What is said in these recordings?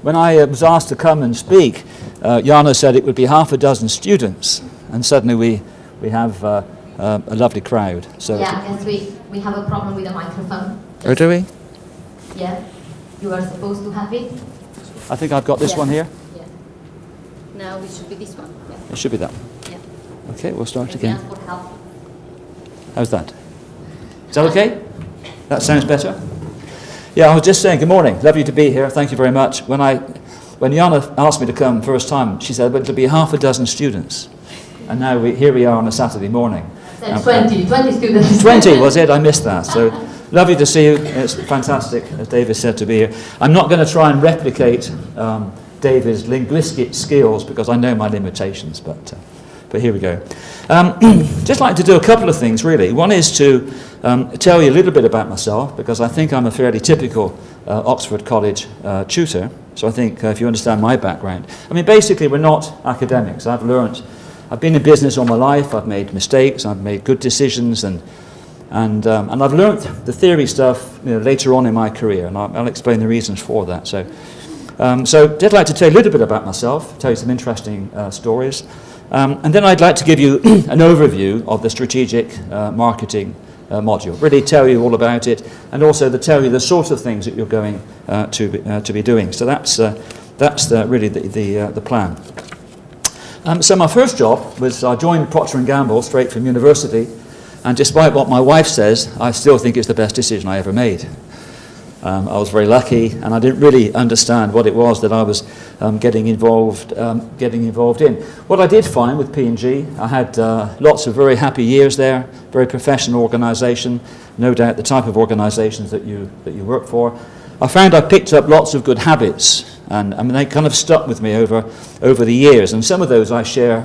when I was asked to come and speak, Jana said it would be half a dozen students, and suddenly we have a lovely crowd. So yeah, I guess we have a problem with the microphone. Oh, do we? Yeah, you are supposed to have it. I think I've got this one here. Yeah. Now it should be this one. Yeah. It should be that. Yeah. Okay, we'll start Can again. you ask for help? How's that? Is that okay? That sounds better? Yeah, I was just saying, good morning. Lovely to be here. Thank you very much. When Jana asked me to come first time, she said, well, it'll be half a dozen students. And now here we are on a Saturday morning. 20 students. 20 was it? I missed that. So lovely to see you. It's fantastic, as David said, to be here. I'm not going to try and replicate David's linguistic skills because I know my limitations, but here we go. Just like to do a couple of things, really. One is to tell you a little bit about myself, because I think I'm a fairly typical Oxford College tutor. So I think if you understand my background, I mean, basically we're not academics. I've been in business all my life. I've made mistakes. I've made good decisions, and I've learnt the theory stuff later on in my career, and I'll explain the reasons for that. So I'd like to tell you a little bit about myself, tell you some interesting stories, and then I'd like to give you an overview of the strategic marketing module, really tell you all about it, and also to tell you the sort of things that you're going to be doing. So that's really the plan. So my first job was I joined Procter & Gamble straight from university, and despite what my wife says, I still think it's the best decision I ever made. I was very lucky, and I didn't really understand what it was that I was getting involved in. What I did find with P&G, I had lots of very happy years there, very professional organisation, no doubt the type of organisations that you work for. I found I picked up lots of good habits, and I mean, they kind of stuck with me over the years, and some of those I share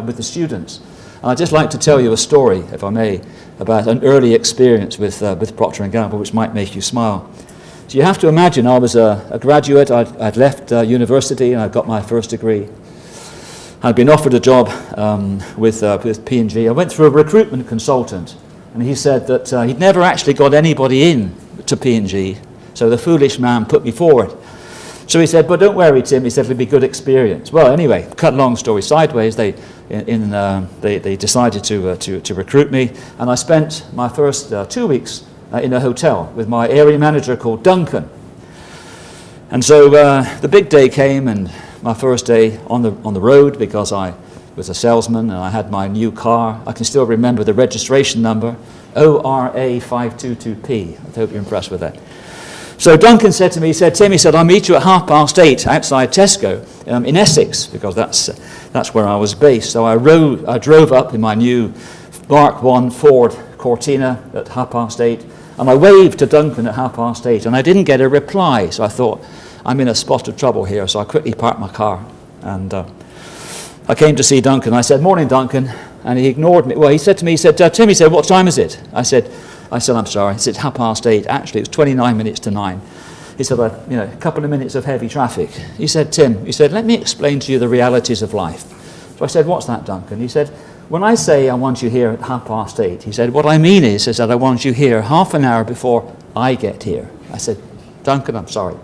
with the students. And I'd just like to tell you a story, if I may, about an early experience with Procter & Gamble, which might make you smile. So you have to imagine I was a graduate. I'd left university and I'd got my first degree. I'd been offered a job with P&G. I went through a recruitment consultant, and he said that he'd never actually got anybody in to P&G, so the foolish man put me forward. So he said, but don't worry, Tim, he said it'll be good experience. Well, anyway, cut long story sideways, they decided to recruit me, and I spent my first 2 weeks in a hotel with my area manager called Duncan. And so the big day came, and my first day on the road, because I was a salesman and I had my new car. I can still remember the registration number, ORA522P. I hope you're impressed with that. So Duncan said to me, Tim, he said, I'll meet you at 8:30 outside Tesco in Essex, because that's where I was based. So I drove up in my new Mark I Ford Cortina at 8:30, and I waved to Duncan at 8:30, and I didn't get a reply. So I thought, I'm in a spot of trouble here. So I quickly parked my car, and I came to see Duncan. I said, morning, Duncan, and he ignored me. Well, he said to me, he said, Tim, he said, what time is it? I said, I'm sorry. He said, 8:30. Actually, it was 29 minutes to 9. He said, a couple of minutes of heavy traffic. He said, Tim, he said, let me explain to you the realities of life. So I said, what's that, Duncan? He said, when I say I want you here at 8:30, he said, what I mean is that I want you here half an hour before I get here. I said, Duncan, I'm sorry.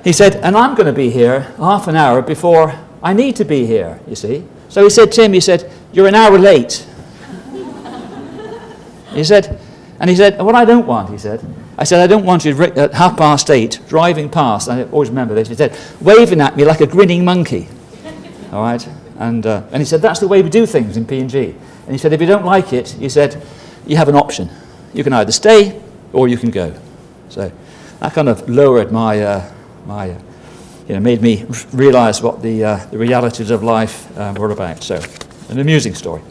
He said, and I'm going to be here half an hour before I need to be here, you see. So he said, Tim, he said, you're an hour late. He said, what I don't want, he said, I don't want you at 8:30 driving past, I always remember this, he said, waving at me like a grinning monkey. All right? And he said, that's the way we do things in P&G. And he said, if you don't like it, he said, you have an option. You can either stay or you can go. So that kind of lowered made me realize what the realities of life were about. So an amusing story.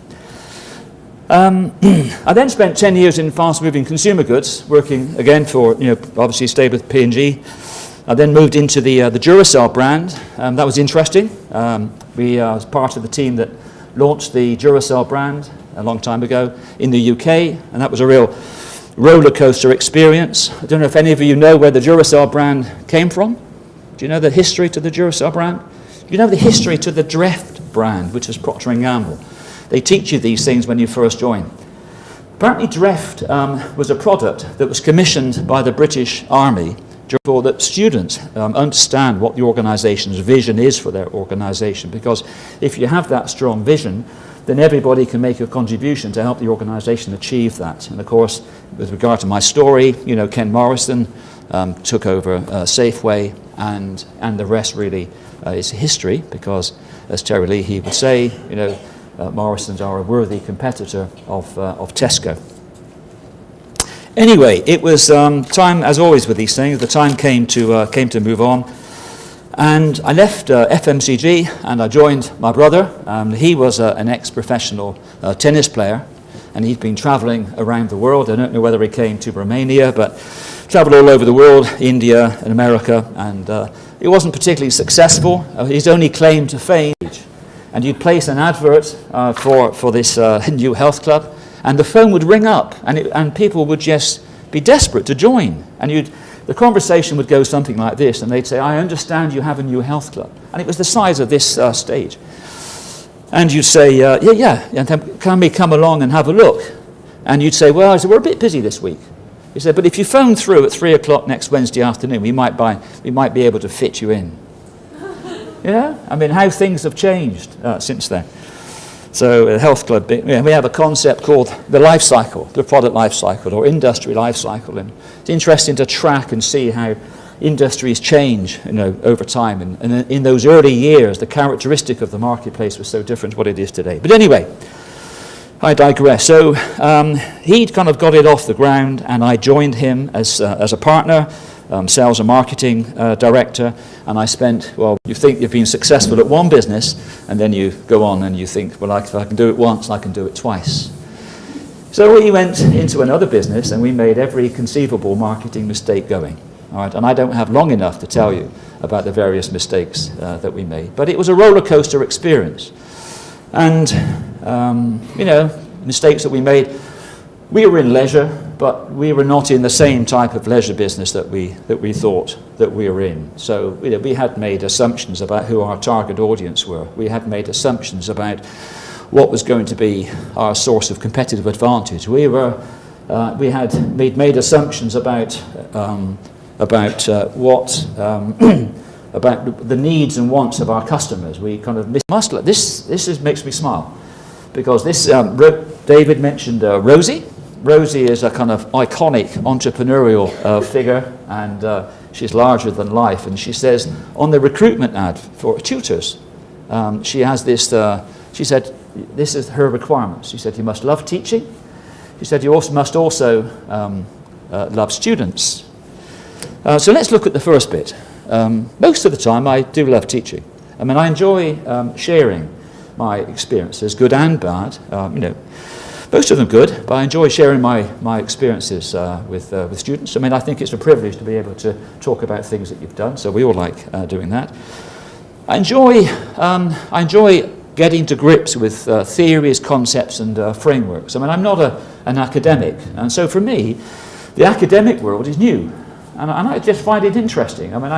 I then spent 10 years in fast-moving consumer goods, working again for, obviously stayed with P&G. I then moved into the Duracell brand. That was interesting. We was part of the team that launched the Duracell brand a long time ago in the UK, and that was a real roller coaster experience. I don't know if any of you know where the Duracell brand came from. Do you know the history to the Duracell brand? Do you know the history to the Dreft brand, which is Procter & Gamble? They teach you these things when you first join. Apparently Dreft was a product that was commissioned by the British Army for that students understand what the organization's vision is for their organization, because if you have that strong vision, then everybody can make a contribution to help the organization achieve that. And of course, with regard to my story, you know, Ken Morrison took over Safeway, and the rest really is history, because as Terry Leahy would say, you know, Morrisons are a worthy competitor of Tesco. Anyway, it was time, as always with these things, the time came to move on. And I left FMCG and I joined my brother. He was an ex-professional tennis player, and he'd been travelling around the world. I don't know whether he came to Romania, but travelled all over the world, India and America, and he wasn't particularly successful. His only claim to fame, and you'd place an advert for this new health club, and the phone would ring up, and people would just be desperate to join. And the conversation would go something like this, and they'd say, "I understand you have a new health club." And it was the size of this stage. And you'd say, yeah, and can we come along and have a look? And you'd say, well, I said, we're a bit busy this week. He said, but if you phone through at 3 o'clock next Wednesday afternoon, we might be able to fit you in. Yeah? I mean, how things have changed since then. So a health club, we have a concept called the life cycle, the product life cycle, or industry life cycle. And it's interesting to track and see how industries change, you know, over time. And in those early years, the characteristic of the marketplace was so different to what it is today. But anyway, I digress. So he'd kind of got it off the ground, and I joined him as a partner, sales and marketing director, and I spent, well, you think you've been successful at one business, and then you go on and you think, well, if I can do it once, I can do it twice. So we went into another business, and we made every conceivable marketing mistake going. All right, and I don't have long enough to tell you about the various mistakes that we made, but it was a roller coaster experience. And, you know, mistakes that we made, we were in leisure, but we were not in the same type of leisure business that we thought that we were in. So, you know, we had made assumptions about who our target audience were. We had made assumptions about what was going to be our source of competitive advantage. We had made assumptions about about the needs and wants of our customers. We kind of must. This makes me smile, because this David mentioned Rosie. Rosie is a kind of iconic entrepreneurial figure, and she's larger than life. And she says on the recruitment ad for tutors, she has this. She said this is her requirements. She said you must love teaching. She said you must also love students. So let's look at the first bit. Most of the time I do love teaching. I mean, I enjoy sharing my experiences, good and bad. You know, most of them good, but I enjoy sharing my experiences with students. I mean, I think it's a privilege to be able to talk about things that you've done, so we all like doing that. I enjoy getting to grips with theories, concepts, and frameworks. I mean, I'm not an academic, and so for me, the academic world is new. And I just find it interesting. I mean,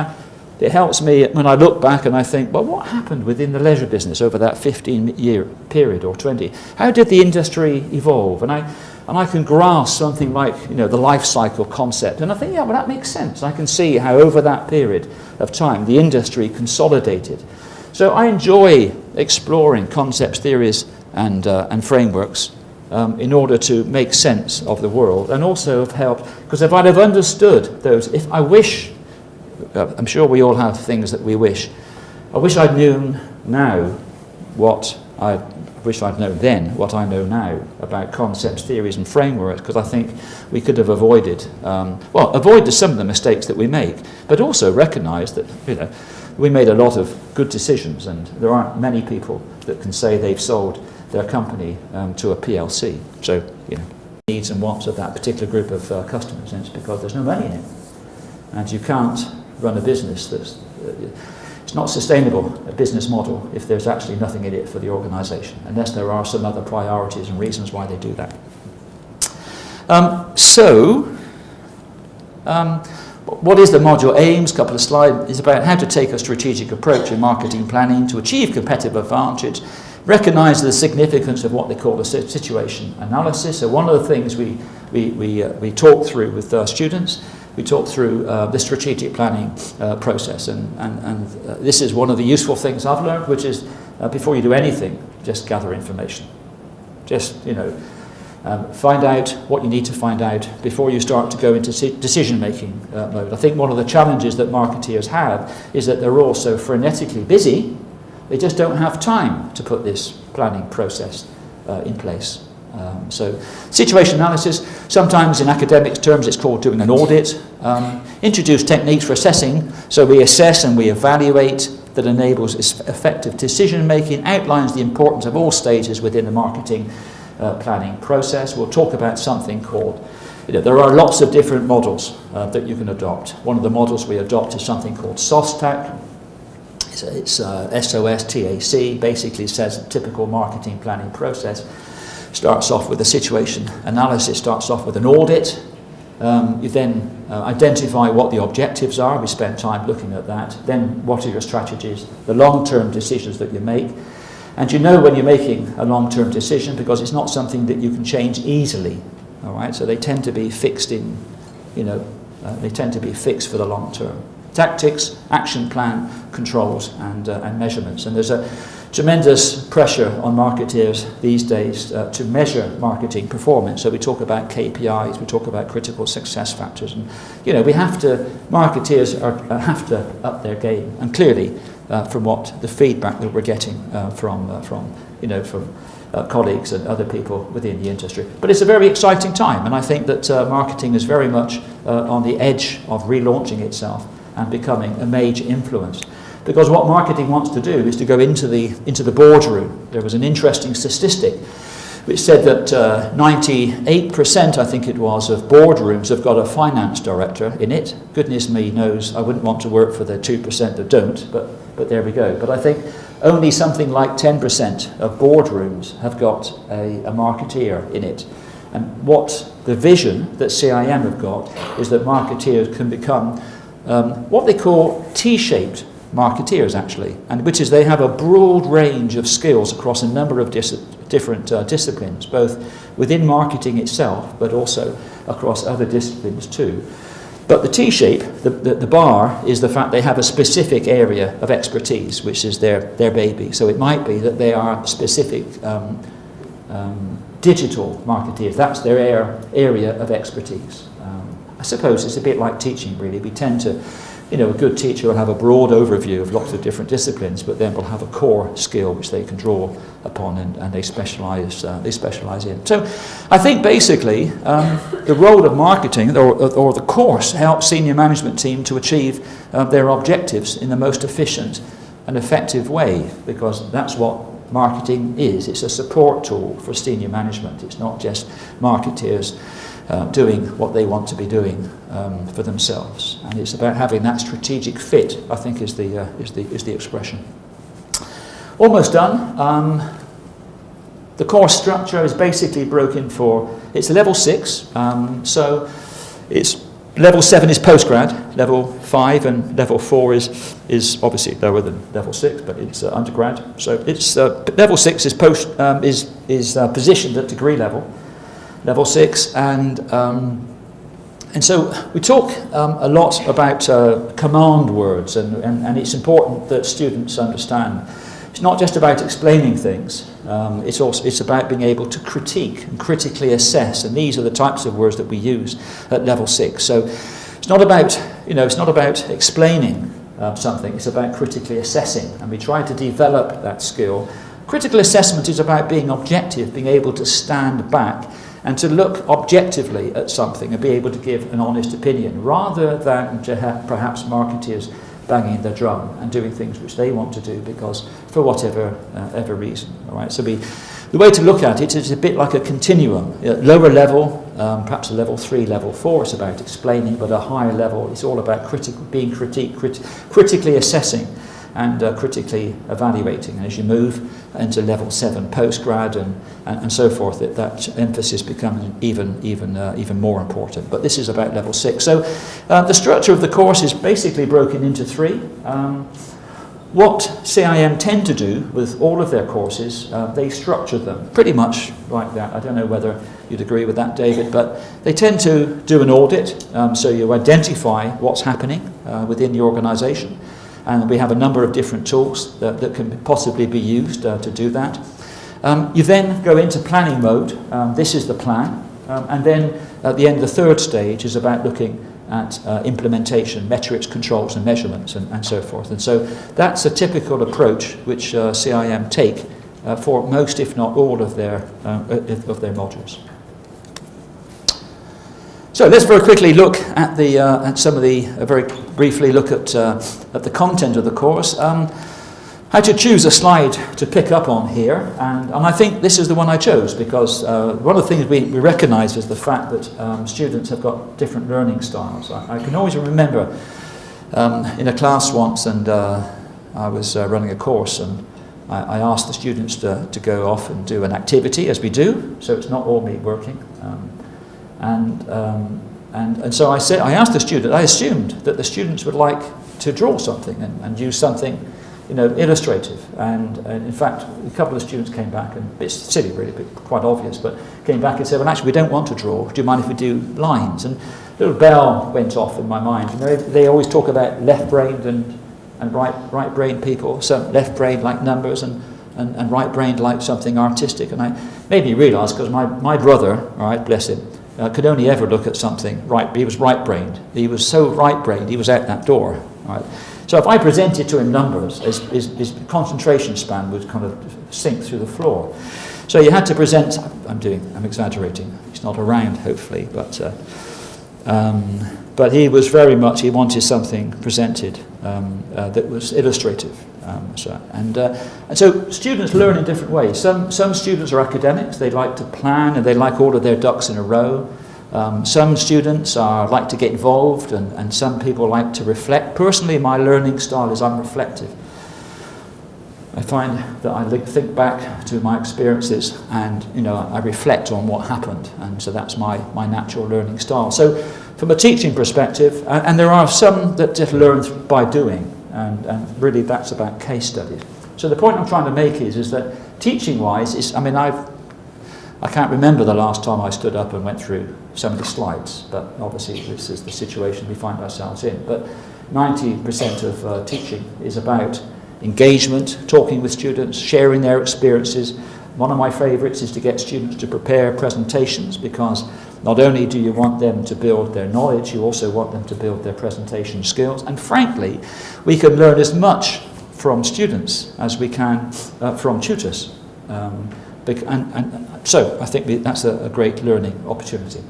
it helps me when I look back and I think, well, what happened within the leisure business over that 15-year period or 20? How did the industry evolve? And I can grasp something like, you know, the life cycle concept. And I think, yeah, well, that makes sense. I can see how over that period of time the industry consolidated. So I enjoy exploring concepts, theories, and frameworks in order to make sense of the world, and also have helped, because if I'd have understood those, if I wish, I'm sure we all have things that we wish. I wish I'd known now what I wish I'd known then, what I know now about concepts, theories, and frameworks, because I think we could have avoided some of the mistakes that we make, but also recognise that, you know, we made a lot of good decisions, and there aren't many people that can say they've sold their company to a PLC. So, you know, needs and wants of that particular group of customers, and it's because there's no money in it. And you can't run a business that's, it's not sustainable, a business model, if there's actually nothing in it for the organisation, unless there are some other priorities and reasons why they do that. What is the module aims? A couple of slides is about how to take a strategic approach in marketing planning to achieve competitive advantage. Recognise the significance of what they call a situation analysis. So one of the things we talk through with students we talk through the strategic planning process, and this is one of the useful things I've learned, which is before you do anything, just gather information. Just, find out what you need to find out before you start to go into decision-making mode. I think one of the challenges that marketeers have is that they're all so frenetically busy, they just don't have time to put this planning process in place. So situation analysis, sometimes in academic terms it's called doing an audit. Introduce techniques for assessing, so we assess and we evaluate, that enables effective decision making, outlines the importance of all stages within the marketing planning process. We'll talk about something called, there are lots of different models that you can adopt. One of the models we adopt is something called SOSTAC. It's SOSTAC, basically says a typical marketing planning process. Starts off with a situation analysis, starts off with an audit. You then identify what the objectives are. We spend time looking at that. Then what are your strategies, the long-term decisions that you make. And you know when you're making a long-term decision because it's not something that you can change easily. All right, so they tend to be fixed in, they tend to be fixed for the long term. Tactics, action plan, controls, and measurements. And there's a tremendous pressure on marketeers these days to measure marketing performance. So we talk about KPIs, we talk about critical success factors, and marketeers have to up their game. And clearly, from what the feedback that we're getting from colleagues and other people within the industry. But it's a very exciting time, and I think that marketing is very much on the edge of relaunching itself and becoming a major influence. Because what marketing wants to do is to go into the boardroom. There was an interesting statistic which said that 98%, I think it was, of boardrooms have got a finance director in it. Goodness me knows I wouldn't want to work for the 2% that don't, but there we go. But I think only something like 10% of boardrooms have got a marketeer in it. And what the vision that CIM have got is that marketeers can become what they call T-shaped marketeers, actually, and which is they have a broad range of skills across a number of different disciplines, both within marketing itself, but also across other disciplines too. But the T-shape, the bar, is the fact they have a specific area of expertise, which is their baby. So it might be that they are specific digital marketeers. That's their area of expertise. I suppose it's a bit like teaching, really. We tend to, a good teacher will have a broad overview of lots of different disciplines, but then will have a core skill which they can draw upon and they specialise in. So I think basically the role of marketing or the course helps senior management team to achieve their objectives in the most efficient and effective way, because that's what marketing is. It's a support tool for senior management. It's not just marketeers doing what they want to be doing for themselves, and it's about having that strategic fit, I think, is the expression. Almost done. The course structure is basically broken for, it's level 6, so it's level 7 is postgrad, level 5 and level 4 is obviously lower than level 6, but it's undergrad. So it's level 6 is positioned at degree level. Level 6, and so we talk a lot about command words, and it's important that students understand it's not just about explaining things. It's about being able to critique and critically assess, and these are the types of words that we use at level 6. So it's not about explaining something. It's about critically assessing, and we try to develop that skill. Critical assessment is about being objective, being able to stand back and to look objectively at something and be able to give an honest opinion, rather than to have perhaps marketeers banging their drum and doing things which they want to do because for whatever reason. All right. So the way to look at it is a bit like a continuum. Lower level, perhaps a level 3, level 4, it's about explaining, but a higher level, it's all about critically assessing and critically evaluating. And as you move into level 7 postgrad and so forth, that emphasis becomes even more important. But this is about level 6. So the structure of the course is basically broken into 3. What CIM tend to do with all of their courses, they structure them pretty much like that. I don't know whether you'd agree with that, David, but they tend to do an audit, so you identify what's happening within the organisation, and we have a number of different tools that can possibly be used to do that. You then go into planning mode. This is the plan, and then at the end, the third stage is about looking at implementation, metrics, controls and measurements and so forth. And so that's a typical approach which CIM take for most, if not all, of their modules. So let's very quickly look at very briefly look at the content of the course. I had to choose a slide to pick up on here, and I think this is the one I chose because one of the things we recognise is the fact that students have got different learning styles. I can always remember in a class once, and I was running a course, and I asked the students to go off and do an activity, as we do, so it's not all me working. And so I asked the student, I assumed that the students would like to draw something and use something, illustrative. And in fact, a couple of students came back, and it's silly really, but quite obvious, but came back and said, well, actually, we don't want to draw. Do you mind if we do lines? And a little bell went off in my mind. They always talk about left-brained and right-brained people. Some left-brained like numbers and right-brained like something artistic. And I made me realise, because my brother, all right, bless him, could only ever look at something right. He was right-brained. He was so right-brained, he was out that door. Right? So if I presented to him numbers, his concentration span would kind of sink through the floor. So you had to present. I'm exaggerating. He's not around, hopefully, but he was very much. He wanted something presented that was illustrative. And so students learn in different ways. Some students are academics. They like to plan and they like all of their ducks in a row. Some students like to get involved, and some people like to reflect. Personally, my learning style is unreflective. I find that I think back to my experiences, and I reflect on what happened, and so that's my natural learning style. So, from a teaching perspective, and there are some that just learn by doing, and really that's about case studies. So the point I'm trying to make is that teaching-wise, I can't remember the last time I stood up and went through so many slides, but obviously this is the situation we find ourselves in. But 90% of teaching is about engagement, talking with students, sharing their experiences. One of my favourites is to get students to prepare presentations, because not only do you want them to build their knowledge, you also want them to build their presentation skills. And frankly, we can learn as much from students as we can from tutors. So I think that's a great learning opportunity.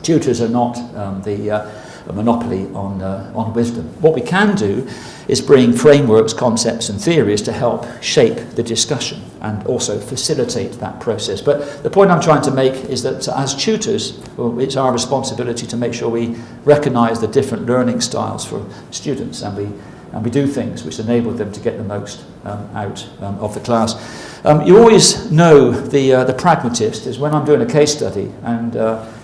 Tutors are not a monopoly on wisdom. What we can do is bring frameworks, concepts and theories to help shape the discussion and also facilitate that process. But the point I'm trying to make is that as tutors, it's our responsibility to make sure we recognise the different learning styles for students, and we do things which enable them to get the most out of the class. You always know the pragmatist is when I'm doing a case study, and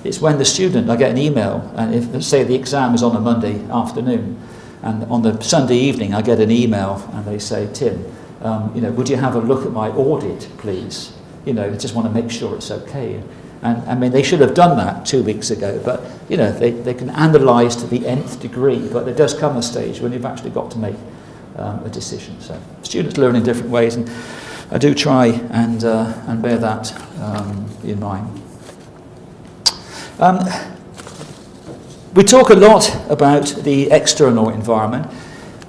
it's when the student, I get an email, and if, let's say the exam is on a Monday afternoon, and on the Sunday evening I get an email and they say, Tim, would you have a look at my audit, please? I just want to make sure it's okay. And they should have done that 2 weeks ago, but they can analyse to the nth degree, but there does come a stage when you've actually got to make a decision. So students learn in different ways, and I do try and bear that in mind. We talk a lot about the external environment.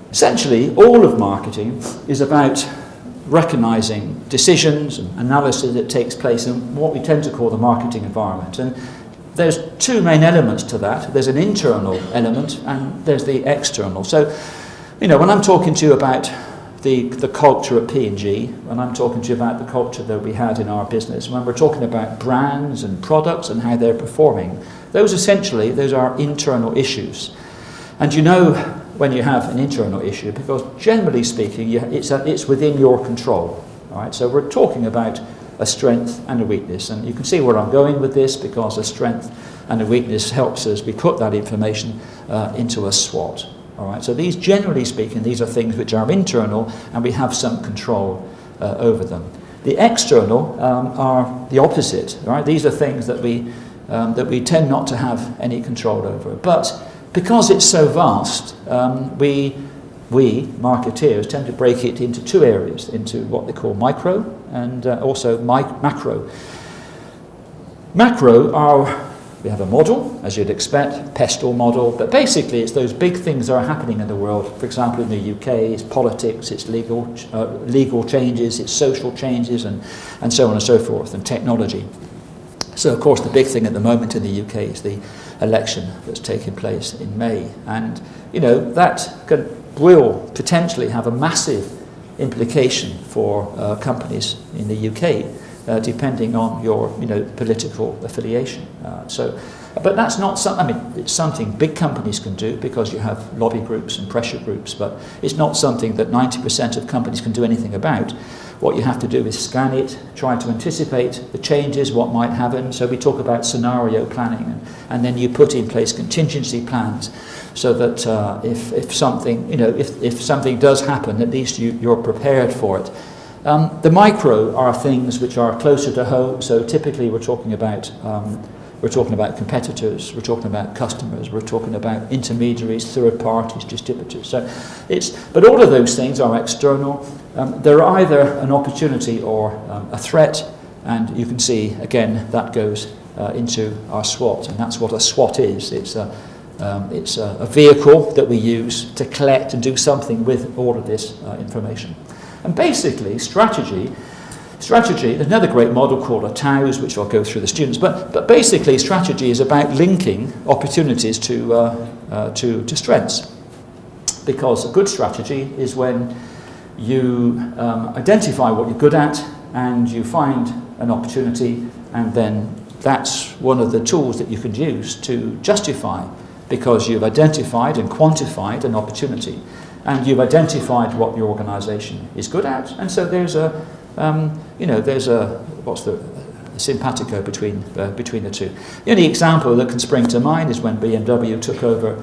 Essentially, all of marketing is about recognising decisions and analysis that takes place in what we tend to call the marketing environment. And there's two main elements to that. There's an internal element and there's the external. So, when I'm talking to you about the culture at P&G, when I'm talking to you about the culture that we had in our business, when we're talking about brands and products and how they're performing, those are internal issues. And when you have an internal issue, because generally speaking, it's within your control. All right? So we're talking about a strength and a weakness, and you can see where I'm going with this, because a strength and a weakness helps us. We put that information into a SWOT. All right? So generally speaking, these are things which are internal, and we have some control over them. The external are the opposite, right? These are things that we tend not to have any control over. But because it's so vast, we marketeers tend to break it into two areas, into what they call micro and also macro. Macro are, we have a model, as you'd expect, pestle model, but basically it's those big things that are happening in the world. For example, in the UK, it's politics, it's legal changes, it's social changes, and so on and so forth, and technology. So, of course, the big thing at the moment in the UK is the election that's taking place in May. And, you know, that will potentially have a massive implication for companies in the UK, depending on your, you know, political affiliation. But that's not something, I mean, it's something big companies can do because you have lobby groups and pressure groups, but it's not something that 90% of companies can do anything about. What you have to do is scan it, try to anticipate the changes, what might happen. So we talk about scenario planning, and then you put in place contingency plans so that if something, you know, if something does happen, at least you're prepared for it. The micro are things which are closer to home. So typically we're talking about competitors, we're talking about customers, we're talking about intermediaries, third parties, distributors. So but all of those things are external. They're either an opportunity or a threat, and you can see again that goes into our SWOT, and that's what a SWOT is. It's a vehicle that we use to collect and do something with all of this information. And basically, strategy, there's another great model called a TOWS, which I'll go through the students, but basically strategy is about linking opportunities to strengths. Because a good strategy is when you identify what you're good at and you find an opportunity, and then that's one of the tools that you can use to justify, because you've identified and quantified an opportunity and you've identified what your organisation is good at, and so there's a what's the simpatico between the two. The only example that can spring to mind is when BMW took over.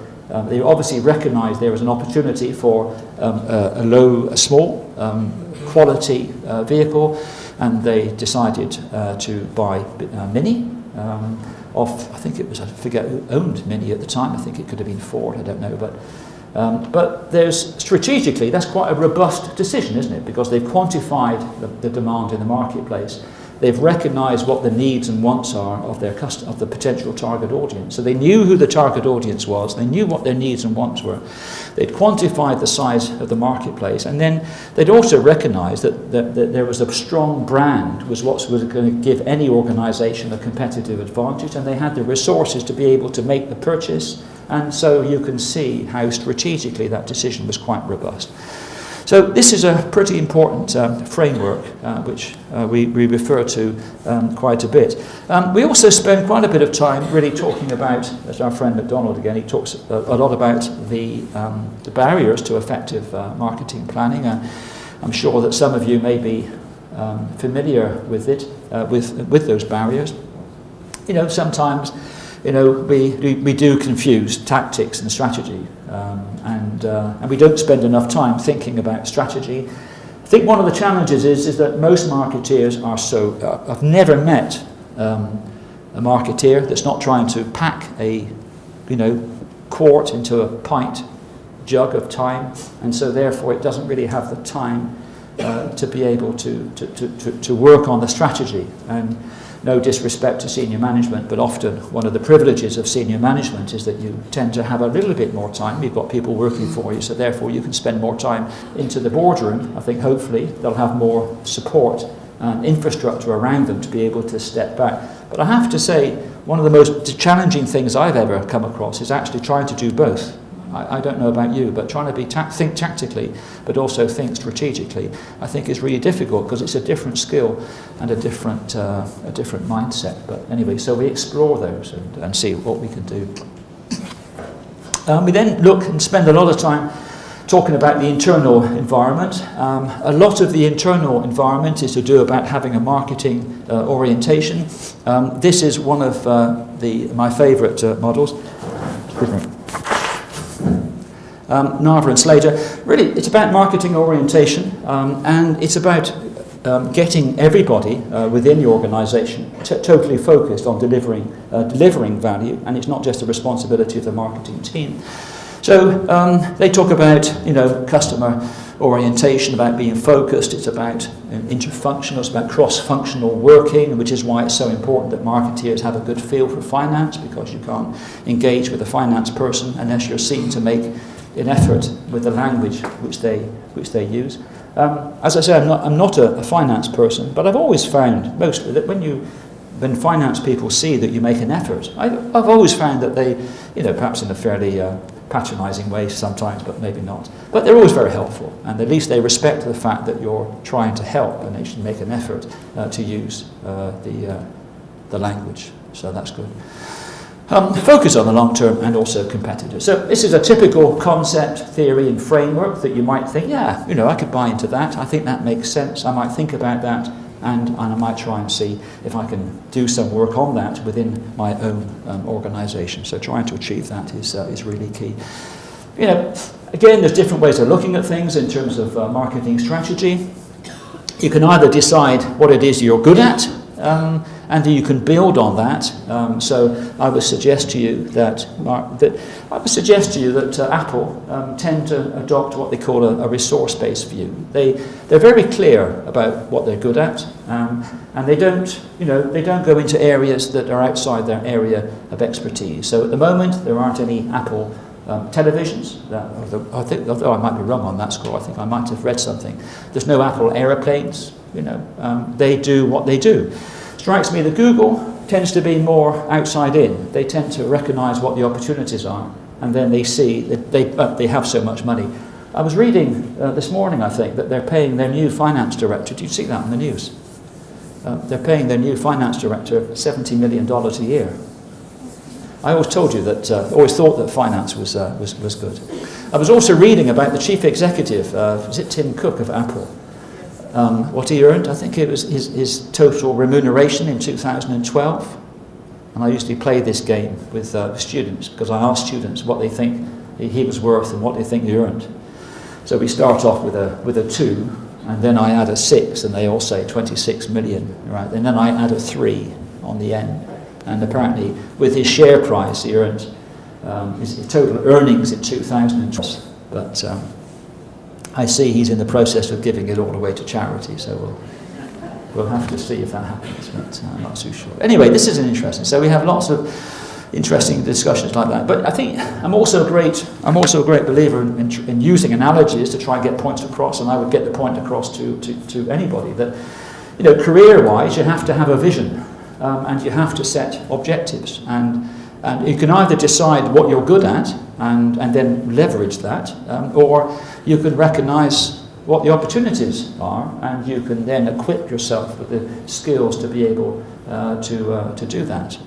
They obviously recognised there was an opportunity for a small quality vehicle, and they decided to buy Mini off, I think it was, I forget who owned Mini at the time. I think it could have been Ford, I don't know, but there's strategically that's quite a robust decision, isn't it? Because they've quantified the demand in the marketplace. They've recognised what the needs and wants are of their of the potential target audience. So they knew who the target audience was. They knew what their needs and wants were. They'd quantified the size of the marketplace, and then they'd also recognised that there was a strong brand was what was going to give any organisation a competitive advantage, and they had the resources to be able to make the purchase. And so you can see how strategically that decision was quite robust. So this is a pretty important framework which we refer to quite a bit. We also spend quite a bit of time really talking about, as our friend MacDonald again, he talks a lot about the barriers to effective marketing planning. I'm sure that some of you may be familiar with it, with those barriers. You know, sometimes, you know, we do confuse tactics and strategy, and we don't spend enough time thinking about strategy. I think one of the challenges is that most marketeers are I've never met a marketeer that's not trying to pack a, you know, quart into a pint jug of time, and so therefore it doesn't really have the time to be able to work on the strategy. And no disrespect to senior management, but often one of the privileges of senior management is that you tend to have a little bit more time. You've got people working for you, so therefore you can spend more time into the boardroom. I think hopefully they'll have more support and infrastructure around them to be able to step back. But I have to say, one of the most challenging things I've ever come across is actually trying to do both. I don't know about you, but trying to think tactically, but also think strategically, I think is really difficult because it's a different skill and a different mindset. But anyway, so we explore those and see what we can do. We then look and spend a lot of time talking about the internal environment. A lot of the internal environment is to do about having a marketing orientation. This is one of my favourite models. Narver and Slater. Really, it's about marketing orientation, and it's about getting everybody within the organisation totally focused on delivering value, and it's not just the responsibility of the marketing team. So they talk about, customer orientation, about being focused. It's about interfunctional, it's about cross-functional working, which is why it's so important that marketeers have a good feel for finance, because you can't engage with a finance person unless you're seen to make an effort with the language which they use. As I say, I'm not a finance person, but I've always found mostly that when finance people see that you make an effort, I've always found that they, perhaps in a fairly patronising way sometimes, but maybe not. But they're always very helpful, and at least they respect the fact that you're trying to help and actually make an effort to use the language. So that's good. Focus on the long term and also competitors. So this is a typical concept, theory and framework that you might think, I could buy into that. I think that makes sense. I might think about that, and I might try and see if I can do some work on that within my own organisation. So trying to achieve that is really key. Again, there's different ways of looking at things in terms of marketing strategy. You can either decide what it is you're good at, and you can build on that. So I would suggest to you that Apple tend to adopt what they call a resource-based view. They're very clear about what they're good at, and they don't go into areas that are outside their area of expertise. So at the moment, there aren't any Apple televisions. I think, although I might be wrong on that score, I think I might have read something. There's no Apple aeroplanes. They do what they do. Strikes me that Google tends to be more outside in. They tend to recognise what the opportunities are, and then they see that they have so much money. I was reading this morning, I think, that they're paying their new finance director. Did you see that in the news? They're paying their new finance director $70 million a year. I always told you that, always thought that finance was good. I was also reading about the chief executive, is it Tim Cook of Apple? What he earned, I think it was his total remuneration in 2012. And I usually play this game with students, because I ask students what they think he was worth and what they think he earned. So we start off with a 2, and then I add a 6, and they all say 26 million, right? And then I add a 3 on the end. And apparently, with his share price, he earned his total earnings in 2012. But I see he's in the process of giving it all away to charity, so we'll have to see if that happens, but I'm not too sure. Anyway, this is interesting. So we have lots of interesting discussions like that. But I think I'm also a great believer in using analogies to try and get points across, and I would get the point across to anybody that, career-wise, you have to have a vision, and you have to set objectives, and you can either decide what you're good at and then leverage that, or you can recognise what the opportunities are, and you can then equip yourself with the skills to be able to do that.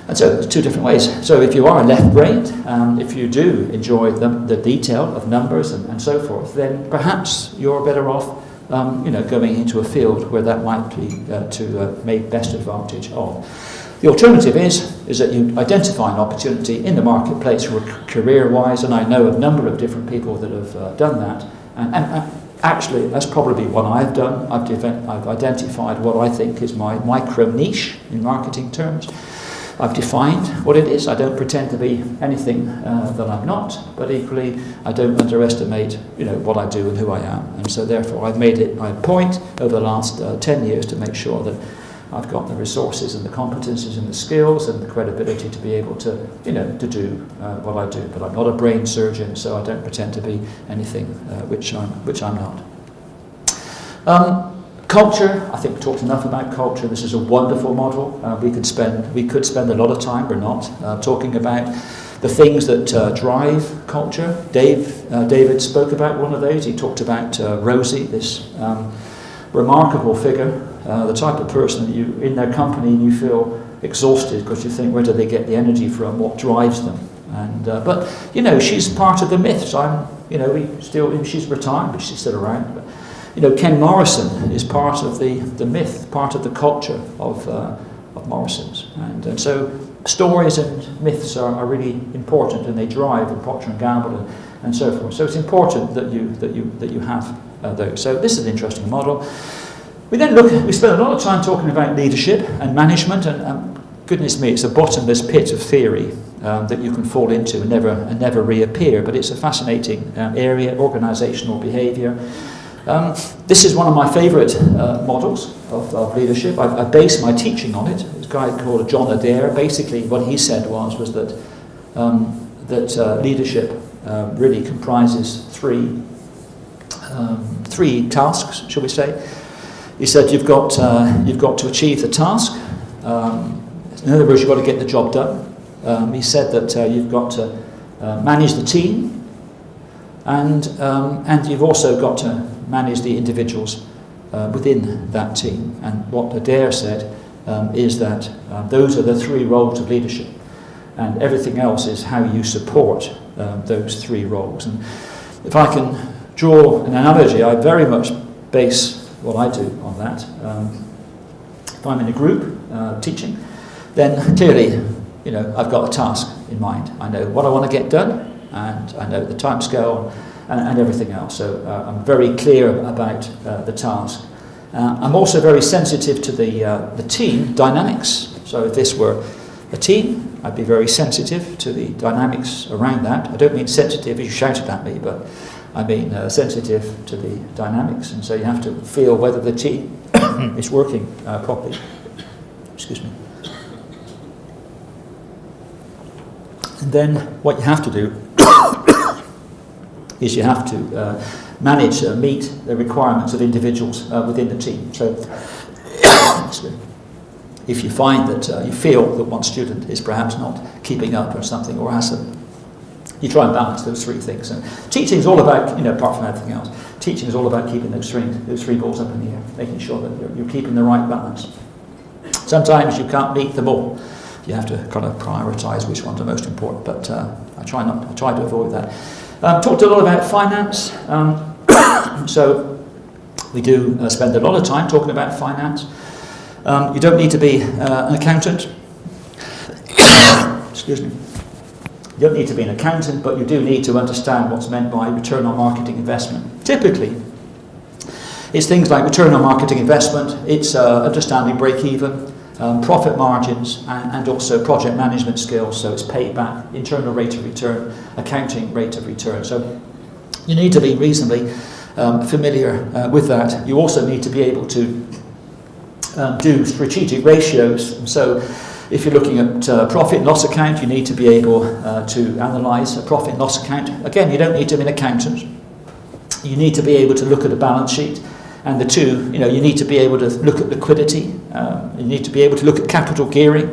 And so there's two different ways. So if you are left-brained, if you do enjoy the detail of numbers and so forth, then perhaps you're better off going into a field where that might be to make best advantage of. The alternative is that you identify an opportunity in the marketplace career-wise, and I know a number of different people that have done that, and actually that's probably what I've done. I've identified what I think is my micro niche in marketing terms. I've defined what it is. I don't pretend to be anything that I'm not, but equally I don't underestimate what I do and who I am, and so therefore I've made it my point over the last 10 years to make sure that I've got the resources and the competences and the skills and the credibility to be able to, to do what I do. But I'm not a brain surgeon, so I don't pretend to be anything which I'm not. Culture, I think we talked enough about culture. This is a wonderful model. We could spend a lot of time, but not, talking about the things that drive culture. David spoke about one of those. He talked about Rosie, this remarkable figure. The type of person that you in their company and you feel exhausted because you think, where do they get the energy from? What drives them? And but she's part of the myth. So she's retired, but she's still around. But, Ken Morrison is part of the myth, part of the culture of Morrison's, and so stories and myths are really important, and they drive Procter & Gamble and so forth. So it's important that you have those. So this is an interesting model. We spend a lot of time talking about leadership and management, and goodness me, it's a bottomless pit of theory that you can fall into and never reappear. But it's a fascinating area, organisational behaviour. This is one of my favourite models of leadership. I base my teaching on it. This guy called John Adair. Basically, what he said was that leadership really comprises three tasks, shall we say. He said you've got to achieve the task. In other words, you've got to get the job done. He said that you've got to manage the team, and you've also got to manage the individuals within that team. And what Adair said is that those are the three roles of leadership, and everything else is how you support those three roles. And if I can draw an analogy, I very much base what I do on that. If I'm in a group teaching, then clearly, I've got a task in mind. I know what I want to get done, and I know the timescale and everything else. So I'm very clear about the task. I'm also very sensitive to the team dynamics. So if this were a team, I'd be very sensitive to the dynamics around that. I don't mean sensitive as you shouted at me, but I mean sensitive to the dynamics. And so you have to feel whether the team is working properly. Excuse me. And then what you have to do is you have to meet the requirements of individuals within the team. So if you find that you feel that one student is perhaps not keeping up or something, or has you try and balance those three things. And teaching is all about, apart from everything else, teaching is all about keeping those three balls up in the air, making sure that you're keeping the right balance. Sometimes you can't meet them all. You have to kind of prioritise which ones are most important, but I try to avoid that. Talked a lot about finance, so we do spend a lot of time talking about finance. You don't need to be an accountant. Excuse me. You don't need to be an accountant, but you do need to understand what's meant by return on marketing investment. Typically, it's things like return on marketing investment, it's understanding break-even, profit margins, and also project management skills. So it's payback, internal rate of return, accounting rate of return. So you need to be reasonably familiar with that. You also need to be able to do strategic ratios. So if you're looking at profit and loss account, you need to be able to analyse a profit and loss account. Again, you don't need to be an accountant. You need to be able to look at a balance sheet. And the two, you need to be able to look at liquidity. You need to be able to look at capital gearing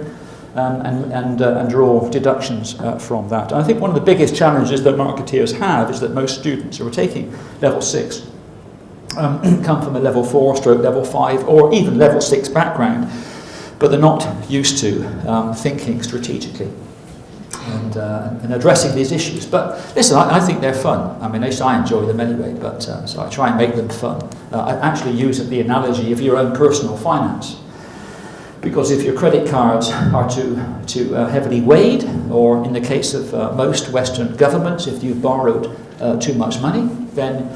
and draw deductions from that. And I think one of the biggest challenges that marketeers have is that most students who are taking level 6 come from a level 4 stroke level 5 or even level 6 background, but they're not used to thinking strategically and addressing these issues. But listen, I think they're fun. I mean, at least I enjoy them anyway, but so I try and make them fun. I actually use the analogy of your own personal finance. Because if your credit cards are too heavily weighed, or in the case of most Western governments, if you've borrowed too much money, then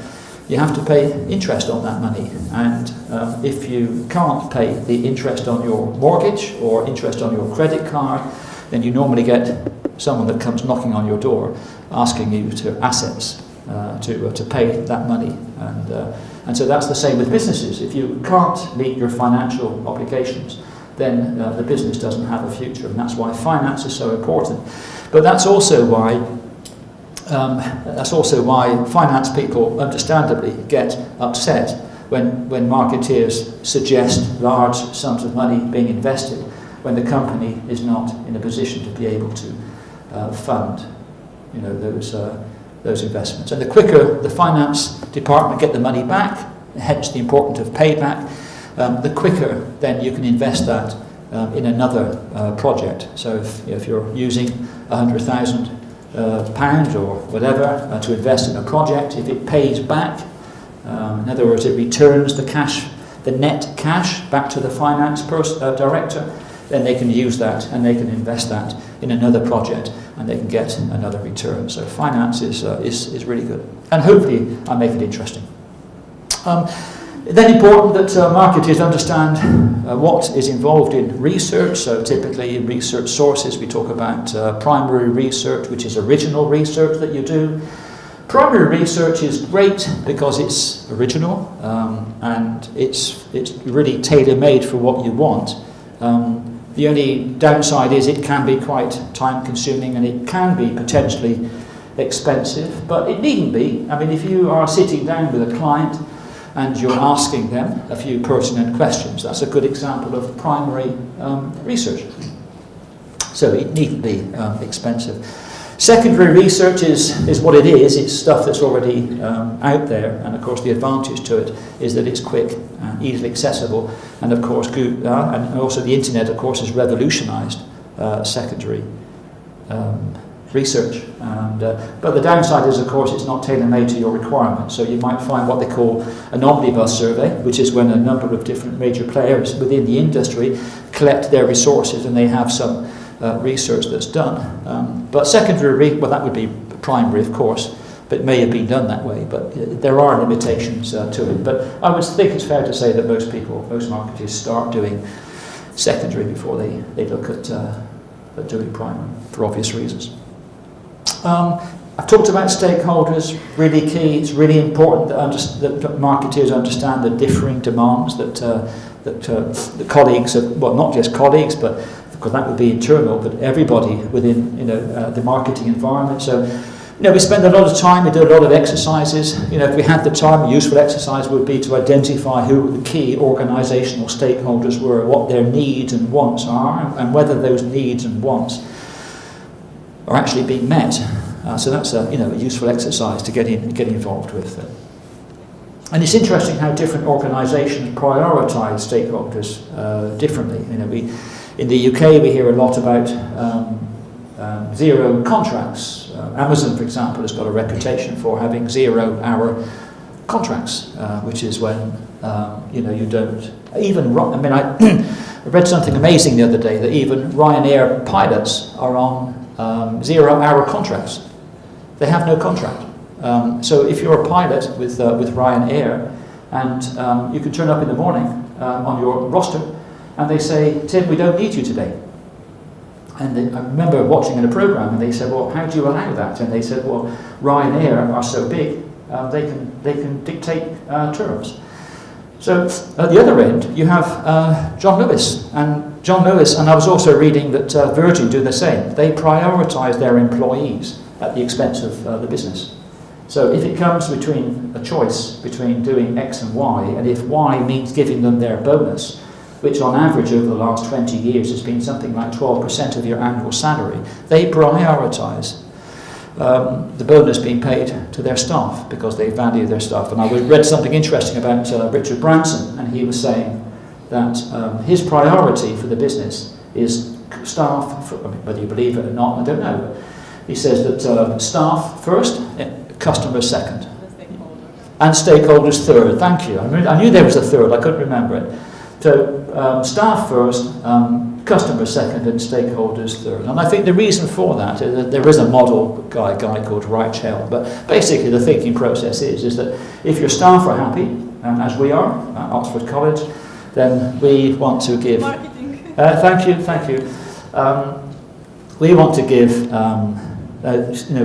you have to pay interest on that money. And if you can't pay the interest on your mortgage or interest on your credit card, then you normally get someone that comes knocking on your door asking you to assets to pay that money. And so that's the same with businesses. If you can't meet your financial obligations, then the business doesn't have a future, and that's why finance is so important. But that's also why finance people understandably get upset when marketeers suggest large sums of money being invested when the company is not in a position to be able to fund, those investments. And the quicker the finance department get the money back, hence the importance of payback, the quicker then you can invest that in another project. So if you're using £100,000 or whatever to invest in a project, if it pays back, in other words, it returns the net cash back to the finance director, then they can use that and they can invest that in another project and they can get another return. So finance is really good. And hopefully I make it interesting. Then important that marketers understand what is involved in research. So typically in research sources we talk about primary research, which is original research that you do. Primary research is great because it's original and it's really tailor-made for what you want. The only downside is it can be quite time-consuming and it can be potentially expensive, but it needn't be. I mean, if you are sitting down with a client and you're asking them a few pertinent questions, that's a good example of primary research. So it needn't be expensive. Secondary research is what it is. It's stuff that's already out there, and of course the advantage to it is that it's quick and easily accessible, and of course and also the internet of course has revolutionized secondary research. But the downside is of course it's not tailor-made to your requirements. So you might find what they call an omnibus survey, which is when a number of different major players within the industry collect their resources and they have some research that's done. But secondary, well, that would be primary, of course, but it may have been done that way. But there are limitations to it. But I would think it's fair to say that most marketers start doing secondary before they look at doing primary, for obvious reasons. I've talked about stakeholders, really key. It's really important that marketers understand the differing demands that the colleagues, well, not just colleagues, but because that would be internal, but everybody within the marketing environment. So, we spend a lot of time, we do a lot of exercises. If we had the time, a useful exercise would be to identify who the key organisational stakeholders were, what their needs and wants are, and whether those needs and wants are actually being met. So that's a useful exercise to get involved with. And it's interesting how different organisations prioritise stakeholders differently. In the UK, we hear a lot about zero contracts. Amazon, for example, has got a reputation for having 0-hour contracts, which is when you don't even. I read something amazing the other day that even Ryanair pilots are on 0-hour contracts. They have no contract. So if you're a pilot with Ryanair, and you can turn up in the morning on your roster, and they say, Tim, we don't need you today. And I remember watching in a program, and they said, well, how do you allow that? And they said, well, Ryanair are so big, they can dictate terms. So at the other end, you have John Lewis, and I was also reading that Virgin do the same. They prioritise their employees at the expense of the business. So if it comes between a choice between doing X and Y, and if Y means giving them their bonus, which on average over the last 20 years has been something like 12% of your annual salary, they prioritise the bonus being paid to their staff because they value their staff. And I read something interesting about Richard Branson, and he was saying that his priority for the business is staff, whether you believe it or not, I don't know. He says that staff first, customers second. And stakeholders third. Thank you. I knew there was a third, I couldn't remember it. So staff first, customers second, and stakeholders third. And I think the reason for that is that there is a model guy called Reichheld, but basically the thinking process is that if your staff are happy, as we are at Oxford College, then we want to give... Marketing. Thank you. We want to give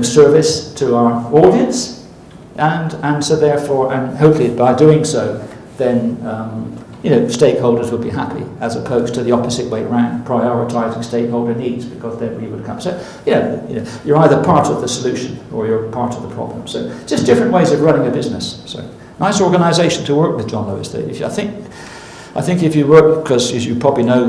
service to our audience, and so therefore, and hopefully by doing so, then stakeholders would be happy, as opposed to the opposite way around, prioritising stakeholder needs, because then we would come. So you're either part of the solution or you're part of the problem. So just different ways of running a business. So nice organisation to work with, John Lewis. I think if you work, because as you probably know,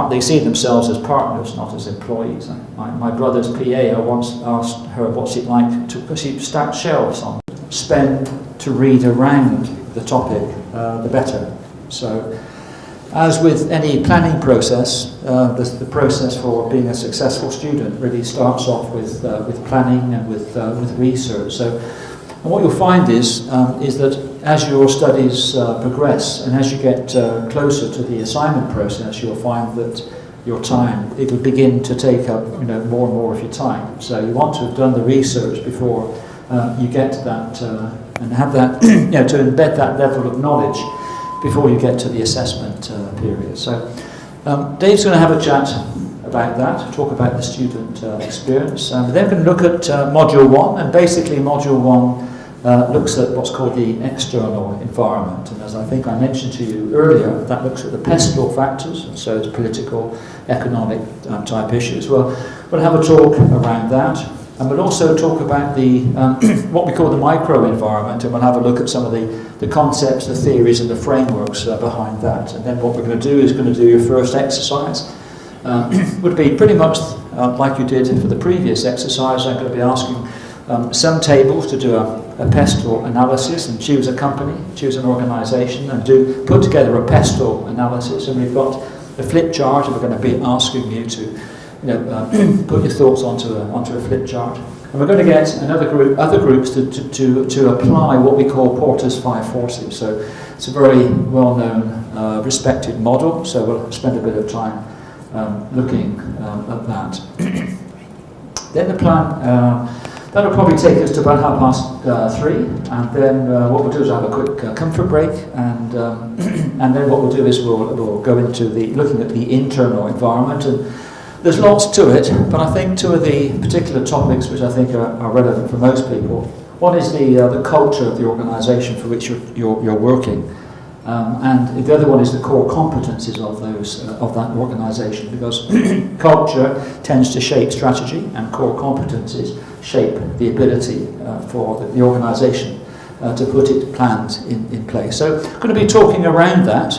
they see themselves as partners, not as employees. My brother's PA, I once asked her what's it like because she stacked shelves on spend to read around the topic, the better. So, as with any planning process, the process for being a successful student really starts off with planning and with research. So, and what you'll find is that as your studies progress and as you get closer to the assignment process, you'll find that your time, it will begin to take up more and more of your time. So you want to have done the research before you get to that and have that to embed that level of knowledge before you get to the assessment period. So Dave's going to have a chat about that, talk about the student experience. Then we're going to look at Module 1, and basically Module 1 looks at what's called the external environment, and as I think I mentioned to you earlier, that looks at the pestle factors, and so it's political, economic type issues. Well, we'll have a talk around that, and we'll also talk about the what we call the micro-environment, and we'll have a look at some of the concepts, the theories and the frameworks behind that. And then what we're going to do is going to do your first exercise. Would be pretty much like you did for the previous exercise. I'm going to be asking some tables to do a pestle analysis and choose a company, choose an organisation, and put together a pestle analysis. And we've got a flip chart, and we're going to be asking you to put your thoughts onto a flip chart. And we're going to get other groups to apply what we call Porter's 5 forces. So it's a very well-known, respected model. So we'll spend a bit of time looking at that. Then the plan, that'll probably take us to about 3:30, and then what we'll do is have a quick comfort break, and then what we'll do is we'll go into looking at the internal environment. And there's lots to it, but I think two of the particular topics which I think are relevant for most people. One is the culture of the organisation for which you're working. And the other one is the core competencies of that organisation, because culture tends to shape strategy, and core competencies shape the ability for the organisation to put its plans in place. So I'm going to be talking around that,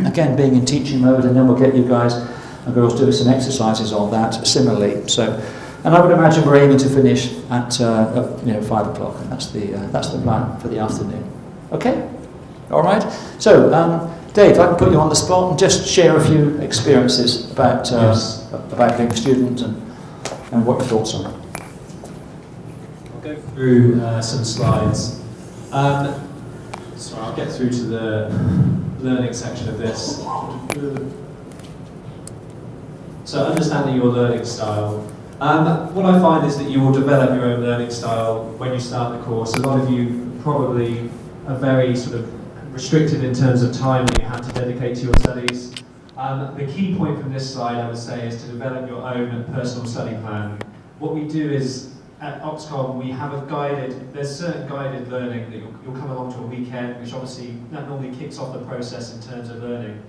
again being in teaching mode, and then we'll get you guys and girls doing some exercises on that similarly. So, and I would imagine we're aiming to finish at 5 o'clock, and that's the plan for the afternoon. Okay. All right. So, Dave, I can put you on the spot and just share a few experiences about being a student and what your thoughts are. I'll go through some slides. So I'll get through to the learning section of this. So, understanding your learning style. What I find is that you will develop your own learning style when you start the course. A lot of you probably are very sort of restricted in terms of time that you have to dedicate to your studies. The key point from this slide, I would say, is to develop your own personal study plan. What we do is, at Oxcom, we have there's certain guided learning that you'll come along to a weekend, which obviously, that normally kicks off the process in terms of learning.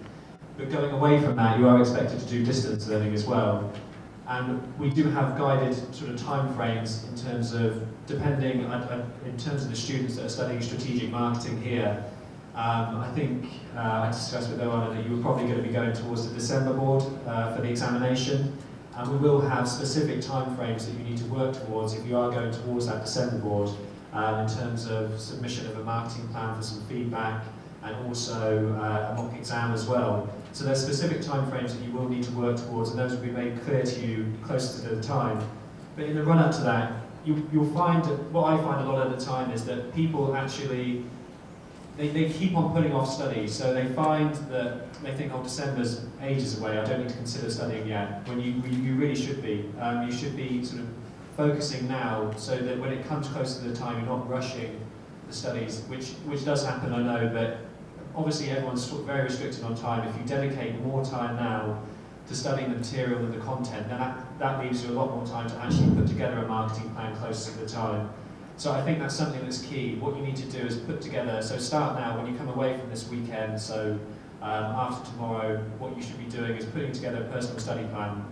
But going away from that, you are expected to do distance learning as well. And we do have guided sort of time frames in terms of, in terms of the students that are studying strategic marketing here. I think I discussed with Oana that you were probably going to be going towards the December board for the examination, and we will have specific time frames that you need to work towards if you are going towards that December board in terms of submission of a marketing plan for some feedback, and also a mock exam as well. So there's specific time frames that you will need to work towards, and those will be made clear to you closer to the time. But in the run up to that, you'll find, what I find a lot of the time is that people actually they keep on putting off studies, so they find that they think, oh, December's ages away, I don't need to consider studying yet, when you really should be. You should be sort of focusing now, so that when it comes closer to the time, you're not rushing the studies, which does happen, I know, but obviously everyone's very restricted on time. If you dedicate more time now to studying the material and the content, then that leaves you a lot more time to actually put together a marketing plan closer to the time. So I think that's something that's key. What you need to do is put together, so start now when you come away from this weekend, so after tomorrow, what you should be doing is putting together a personal study plan.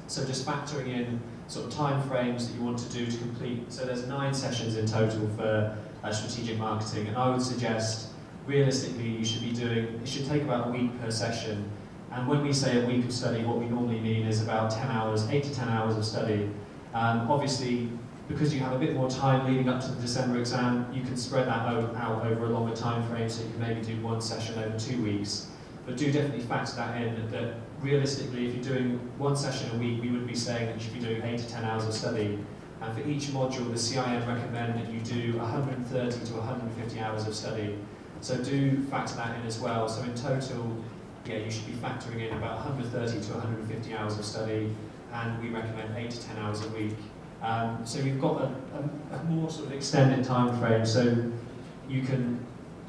So just factoring in sort of time frames that you want to do to complete. So there's 9 sessions in total for strategic marketing, and I would suggest realistically it should take about a week per session. And when we say a week of study, what we normally mean is about 10 hours, 8 to 10 hours of study. Obviously, because you have a bit more time leading up to the December exam, you can spread that out over a longer time frame, so you can maybe do 1 session over 2 weeks. But do definitely factor that in, that realistically, if you're doing 1 session a week, we would be saying that you should be doing 8 to 10 hours of study. And for each module, the CIM recommend that you do 130 to 150 hours of study. So do factor that in as well. So in total, you should be factoring in about 130 to 150 hours of study, and we recommend 8 to 10 hours a week. So you've got a more sort of extended time frame, so you can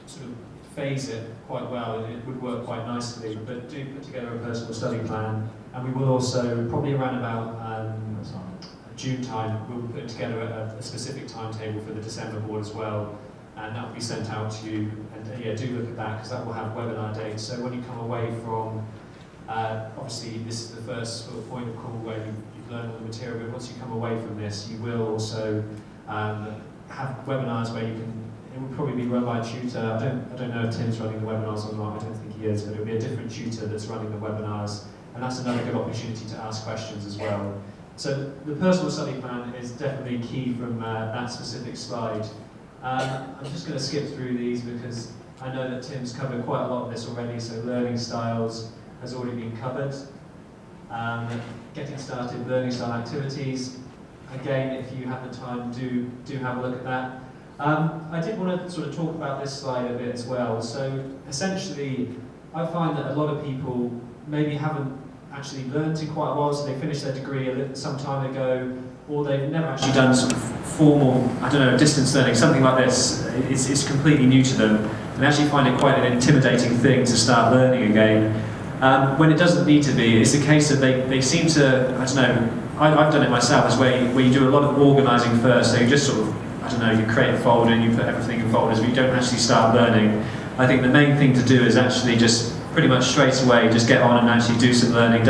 sort of phase it quite well, and it would work quite nicely. But do put together a personal study plan, and we will also, probably around about June time, we'll put together a specific timetable for the December board as well, and that will be sent out to you. And do look at that, because that will have webinar dates. So when you come away from, obviously this is the first sort of point of call where you've learned all the material, but once you come away from this, you will also have webinars where you can, it will probably be run by a tutor. I don't know if Tim's running the webinars or not, I don't think he is, but it'll be a different tutor that's running the webinars, and that's another good opportunity to ask questions as well. So the personal study plan is definitely key from that specific slide. I'm just going to skip through these because I know that Tim's covered quite a lot of this already, so learning styles has already been covered. Getting started, learning style activities. Again, if you have the time, do have a look at that. I did want to sort of talk about this slide a bit as well. So essentially, I find that a lot of people maybe haven't actually learned in quite a while, so they finished their degree some time ago, or they've never actually done sort of formal, distance learning, something like this. It's completely new to them, and they actually find it quite an intimidating thing to start learning again. When it doesn't need to be. It's a case of they seem to, I've done it myself, is where you do a lot of organising first, so you just sort of, you create a folder and you put everything in folders, but you don't actually start learning. I think the main thing to do is actually just pretty much straight away just get on and actually do some learning.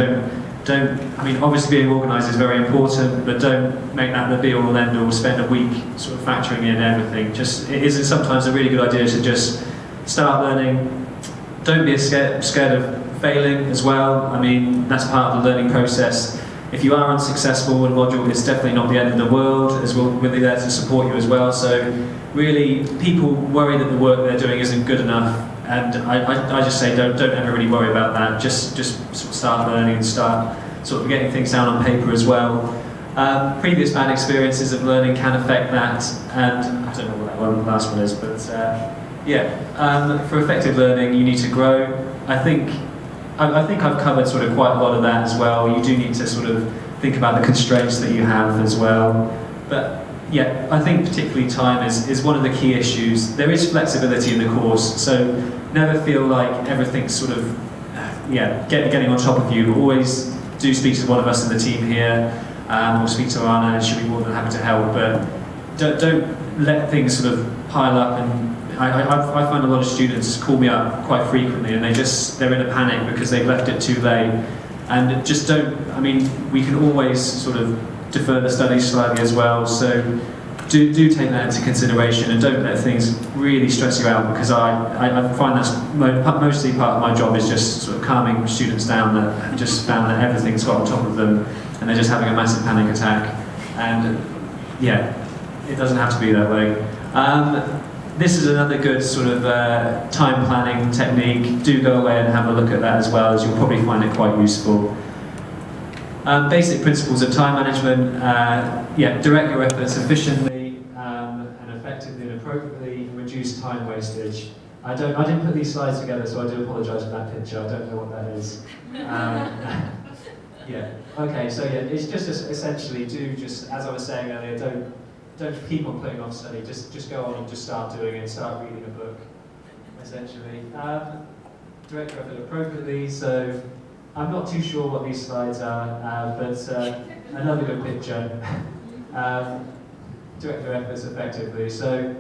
Obviously being organised is very important, but don't make that the be-all and end-all. Spend a week sort of factoring in everything. It is sometimes a really good idea to just start learning. Don't be scared of failing as well. That's part of the learning process. If you are unsuccessful in a module, it's definitely not the end of the world, as we'll be there to support you as well. So really, people worry that the work they're doing isn't good enough, and I just say don't ever really worry about that. Just sort of start learning and start sort of getting things down on paper as well. Previous bad experiences of learning can affect that, and I don't know what that last one is, but for effective learning, you need to grow. I think I've covered sort of quite a lot of that as well. You do need to sort of think about the constraints that you have as well. But yeah, I think particularly time is one of the key issues. There is flexibility in the course, so never feel like everything's sort of getting on top of you. Always do speak to one of us in the team here, or speak to Anna, and she'll be more than happy to help. But don't let things sort of pile up. And I find a lot of students call me up quite frequently, and they're in a panic because they've left it too late. And just don't. We can always sort of defer the studies slightly as well. So do take that into consideration, and don't let things really stress you out, because I find that's mostly part of my job is just sort of calming students down that have just found that everything's got on top of them and they're just having a massive panic attack. And it doesn't have to be that way. This is another good sort of time planning technique. Do go away and have a look at that as well, as you'll probably find it quite useful. Basic principles of time management. Direct your efforts efficiently and effectively and appropriately. Reduce time wastage. I didn't put these slides together, so I do apologise for that picture. I don't know what that is. Okay. So it's just essentially just as I was saying earlier. Don't keep on putting off study. Just go on and just start doing it. Start reading a book. Essentially, direct your effort appropriately. So. I'm not too sure what these slides are, but another good picture. Direct your efforts effectively. So,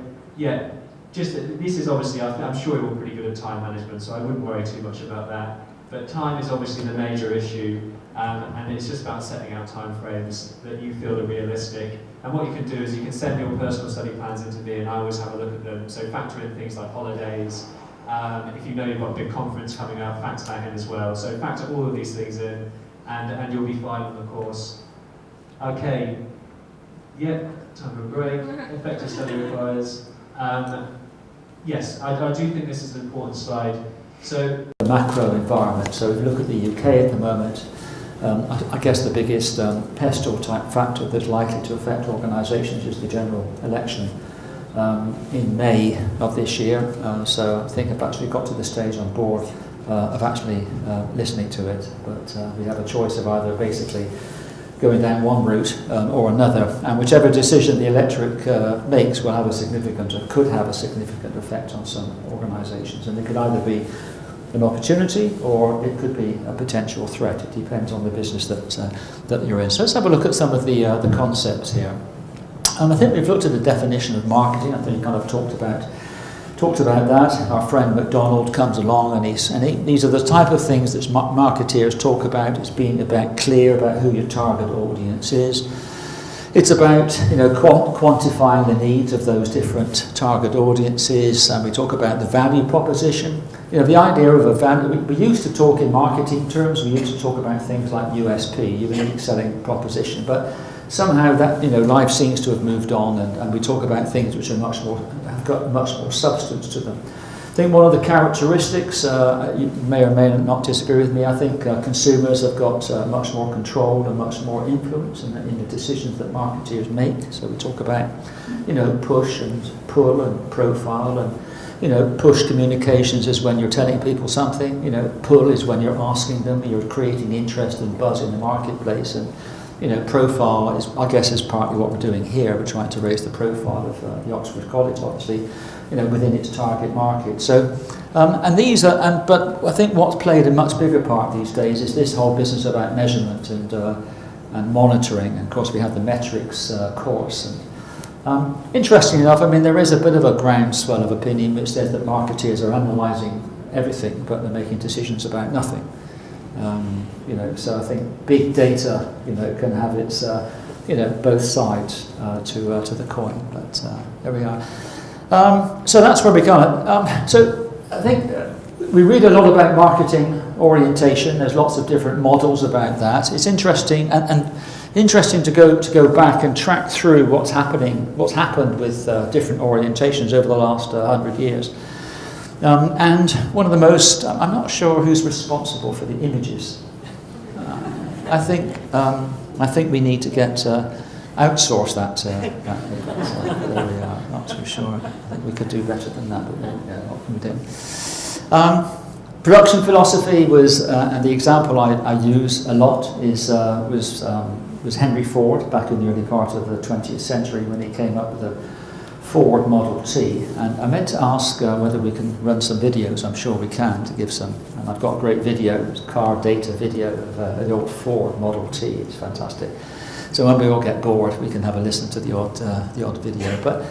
this is obviously, I'm sure you're all pretty good at time management, so I wouldn't worry too much about that. But time is obviously the major issue, and it's just about setting out time frames that you feel are realistic. And what you can do is you can send your personal study plans into me, and I always have a look at them. So factor in things like holidays. If you know you've got a big conference coming up, factor that in as well. So factor all of these things in, and you'll be fine on the course. Okay. Time for a break. Effective study requires. Yes, I do think this is an important slide. So the macro environment. So if you look at the UK at the moment, I guess the biggest pest or type factor that's likely to affect organisations is the general election. In May of this year, so I think I've actually got to the stage on board of actually listening to it. But we have a choice of either basically going down one route or another, and whichever decision the electorate makes will have a significant, or could have a significant effect on some organisations, and it could either be an opportunity or it could be a potential threat. It depends on the business that you're in. So let's have a look at some of the concepts here. And I think we've looked at the definition of marketing. I think we kind of talked about that. Our friend McDonald comes along, and these are the type of things that marketeers talk about. It's being clear about who your target audience is. It's about quantifying the needs of those different target audiences, and we talk about the value proposition. The idea of a value. We used to talk in marketing terms. We used to talk about things like USP, unique selling proposition, but somehow that life seems to have moved on, and we talk about things which are have got much more substance to them. I think one of the characteristics, you may or may not disagree with me, I think consumers have got much more control and much more influence in the decisions that marketeers make. So we talk about push and pull and profile, and push communications is when you're telling people something, pull is when you're asking them, you're creating interest and buzz in the marketplace, and profile is, I guess, is partly what we're doing here. We're trying to raise the profile of the Oxford College, obviously, within its target market. So, and these are, but I think what's played a much bigger part these days is this whole business about measurement and monitoring. And of course, we have the metrics course. And interestingly enough, there is a bit of a groundswell of opinion which says that marketeers are analysing everything, but they're making decisions about nothing. So I think big data, can have its, both sides to the coin. But there we are. So that's where we got. So I think we read a lot about marketing orientation. There's lots of different models about that. It's interesting and interesting to go back and track through what's happened with different orientations over the last 100 years. And one of the most, I'm not sure who's responsible for the images. I think we need to outsource that. There we are. Not too sure. I think we could do better than that, but what can we do? Production philosophy was, and the example I use a lot was Henry Ford back in the early part of the 20th century when he came up with the Ford Model T, and I meant to ask whether we can run some videos. I'm sure we can, to give some, and I've got a great video, car data video of the old Ford Model T. It's fantastic. So when we all get bored, we can have a listen to the odd video. But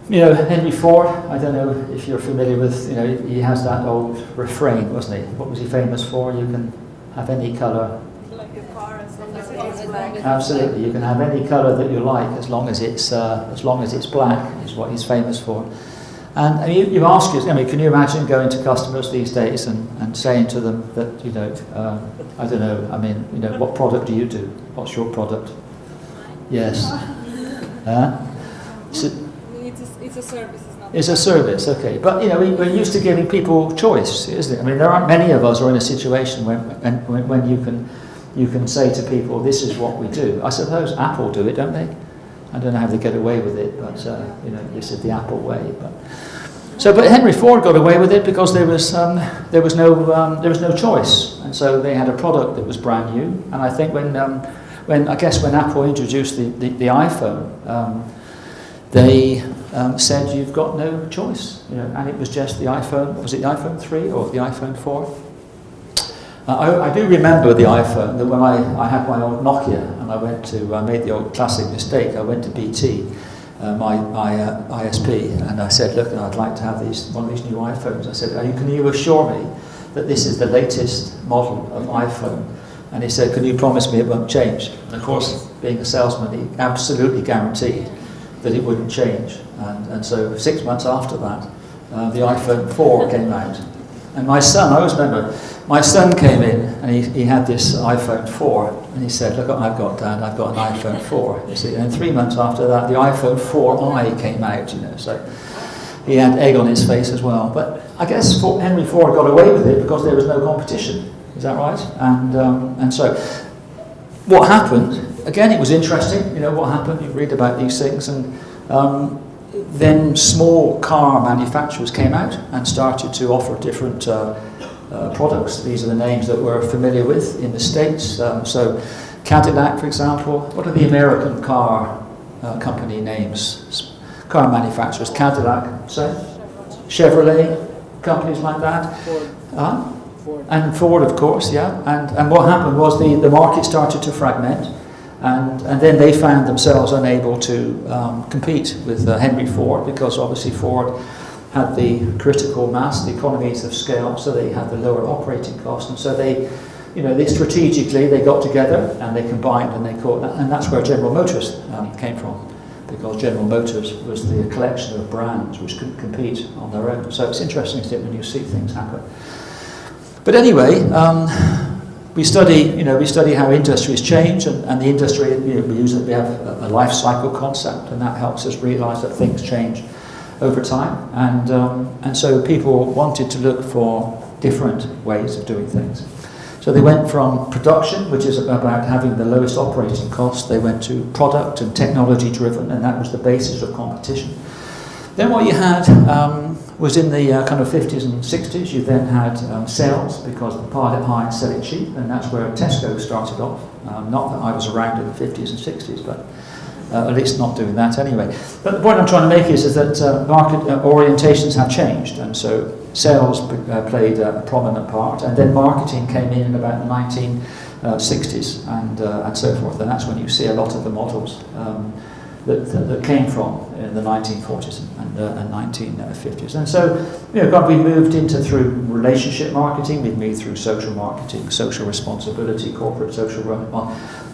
Henry Ford, I don't know if you're familiar with, he has that old refrain, wasn't he? What was he famous for? You can have any colour. Absolutely, you can have any colour that you like as long as it's black, is what he's famous for. And you ask yourself, can you imagine going to customers these days and saying to them that I don't know, what product do you do? What's your product? Yes. It's a service. It's a service, okay. But we're used to giving people choice, isn't it? There aren't many of us who are in a situation when you can say to people, this is what we do. I suppose Apple do it, don't they? I don't know how they get away with it, but this is the Apple way. But Henry Ford got away with it because there was no choice, and so they had a product that was brand new. And I think when Apple introduced the iPhone, they said you've got no choice, and it was just the iPhone. Was it the iPhone 3 or the iPhone 4? I do remember the iPhone, that when I had my old Nokia and I made the old classic mistake. I went to BT, my ISP, and I said, look, I'd like to have one of these new iPhones. I said, can you assure me that this is the latest model of iPhone? And he said, can you promise me it won't change? And of course, being a salesman, he absolutely guaranteed that it wouldn't change. And so 6 months after that, the iPhone 4 came out. And my son, I always remember, my son came in and he had this iPhone 4 and he said, look what I've got, Dad, I've got an iPhone 4. You see, and 3 months after that, the iPhone 4i came out, so he had egg on his face as well. But I guess Henry Ford got away with it because there was no competition. Is that right? And so what happened, again, it was interesting, what happened, you read about these things, and then small car manufacturers came out and started to offer different products. These are the names that we're familiar with in the States. So Cadillac, for example. What are the American car company names? Car manufacturers. Cadillac, so Chevrolet, companies like that. Ford. And Ford, of course, yeah. And what happened was the market started to fragment, and then they found themselves unable to compete with Henry Ford, because obviously Ford had the critical mass, the economies of scale, so they had the lower operating cost, and so they strategically they got together and they combined and they caught that, and that's where General Motors came from, because General Motors was the collection of brands which couldn't compete on their own. So it's interesting, isn't it, when you see things happen. But anyway, we study how industries change, and the industry, we have a life cycle concept, and that helps us realise that things change over time, and so people wanted to look for different ways of doing things. So they went from production, which is about having the lowest operating cost, they went to product and technology driven, and that was the basis of competition. Then what you had was in the kind of 50s and 60s, you then had sales, because buy it high and sell it cheap, and that's where Tesco started off. Not that I was around in the 50s and 60s, but at least not doing that anyway. But the point I'm trying to make is that market orientations have changed, and so sales played a prominent part, and then marketing came in about the 1960s and so forth, and that's when you see a lot of the models that came from in the 1940s and 1950s. And so, we moved through relationship marketing, we've moved through social marketing, social responsibility, corporate social.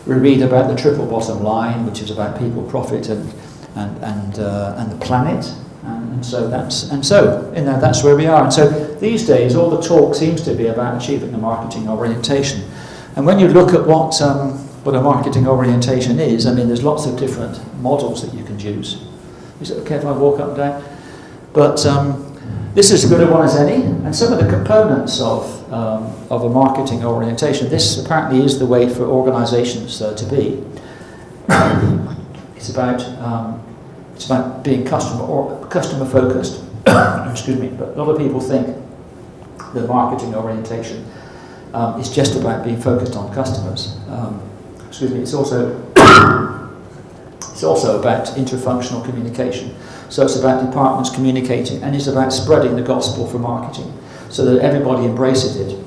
We read about the triple bottom line, which is about people, profit, and the planet. And so that's where we are. And so these days, all the talk seems to be about achieving a marketing orientation. And when you look at what a marketing orientation is, I mean, there's lots of different models that you can use. Is it okay if I walk up and down? But this is as good a one as any. And some of the components of a marketing orientation, this apparently is the way for organisations to be. It's about being customer focused. Excuse me, but a lot of people think that marketing orientation is just about being focused on customers. It's also about interfunctional communication. So it's about departments communicating, and it's about spreading the gospel for marketing so that everybody embraces it.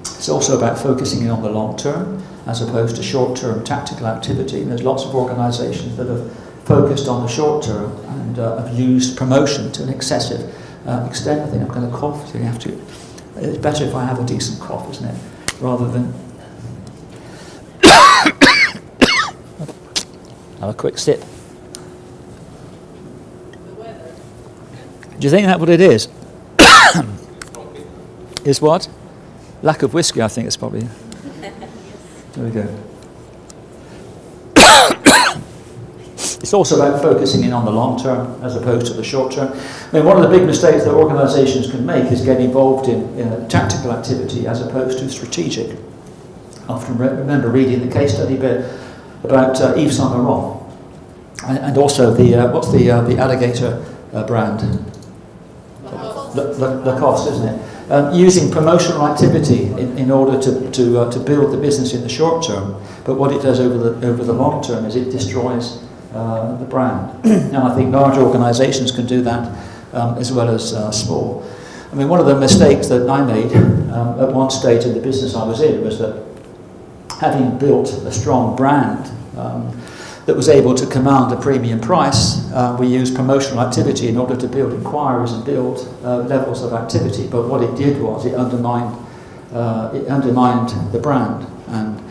It's also about focusing in on the long term as opposed to short-term tactical activity. And there's lots of organisations that have focused on the short term and have used promotion to an excessive extent. I think I'm going to cough, so you have to. It's better if I have a decent cough, isn't it? Rather than have a quick sip. Do you think that's what it is? Is what? Lack of whiskey, I think it's probably. There we go. It's also about focusing in on the long term as opposed to the short term. I mean, one of the big mistakes that organisations can make is get involved in tactical activity as opposed to strategic. I often remember reading the case study bit about Yves Saint Laurent, and also what's the alligator brand? Lacoste, isn't it? Using promotional activity in order to build the business in the short term, but what it does over the long term is it destroys the brand. And I think large organisations can do that as well as small. I mean, one of the mistakes that I made at one stage in the business I was in was that having built a strong brand that was able to command a premium price, we used promotional activity in order to build inquiries and build levels of activity. But what it did was it undermined the brand. And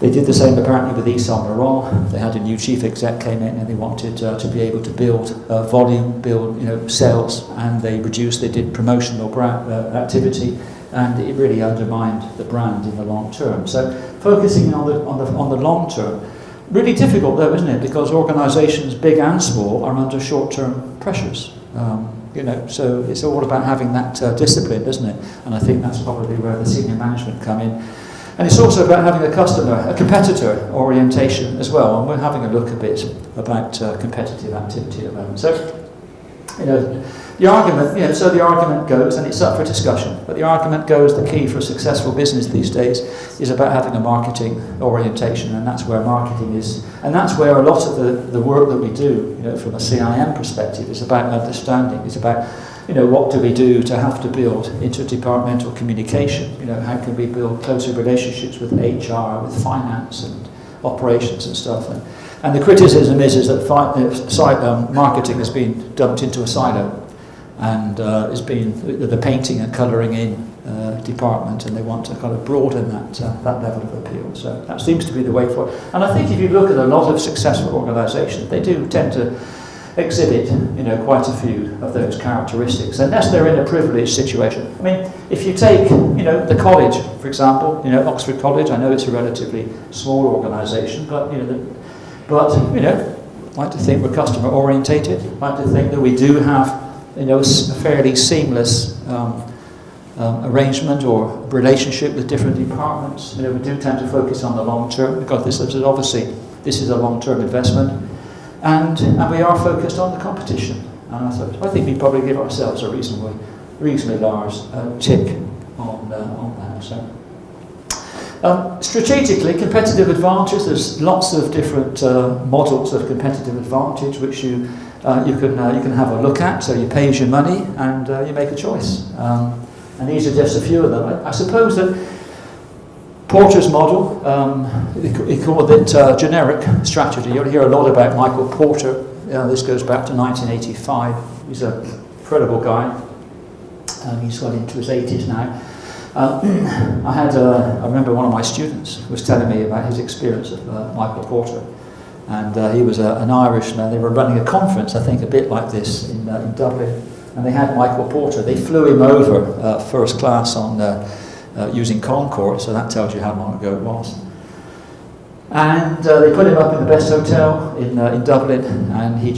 they did the same apparently with Yves Saint Laurent. They had a new chief exec came in and they wanted to be able to build volume, build sales, and they did promotional brand activity, and it really undermined the brand in the long term. So focusing on the long term. Really difficult though, isn't it? Because organisations, big and small, are under short-term pressures. So it's all about having that discipline, isn't it? And I think that's probably where the senior management come in. And it's also about having a competitor orientation as well. And we're having a look a bit about competitive activity at the moment. So, the argument, so the argument goes, and it's up for discussion, but the argument goes the key for a successful business these days is about having a marketing orientation, and that's where marketing is, and that's where a lot of the work that we do, from a CIM perspective, is about understanding, it's about, what do we do to have to build interdepartmental communication, how can we build closer relationships with HR, with finance and operations and stuff, and the criticism is that marketing has been dumped into a silo, and has been the painting and colouring in department, and they want to kind of broaden that level of appeal. So that seems to be the way forward. And I think if you look at a lot of successful organisations, they do tend to exhibit, quite a few of those characteristics, unless they're in a privileged situation. I mean, if you take, the college, for example, Oxford College, I know it's a relatively small organisation, but like to think we're customer orientated, like to think that we do have a fairly seamless arrangement or relationship with different departments. We do tend to focus on the long term, because this is a long-term investment, and we are focused on the competition. And I think we probably give ourselves a reasonably large tick on that. So. Strategically, competitive advantage, there's lots of different models of competitive advantage which you can have a look at. So you pay as your money and you make a choice. And these are just a few of them. I suppose that Porter's model, he called it generic strategy. You'll hear a lot about Michael Porter. This goes back to 1985. He's an incredible guy. He's got into his 80s now. I remember one of my students was telling me about his experience of Michael Porter, and he was an Irishman. They were running a conference, I think, a bit like this in Dublin, and they had Michael Porter. They flew him over first class on using Concorde, so that tells you how long ago it was. And they put him up in the best hotel in Dublin, and he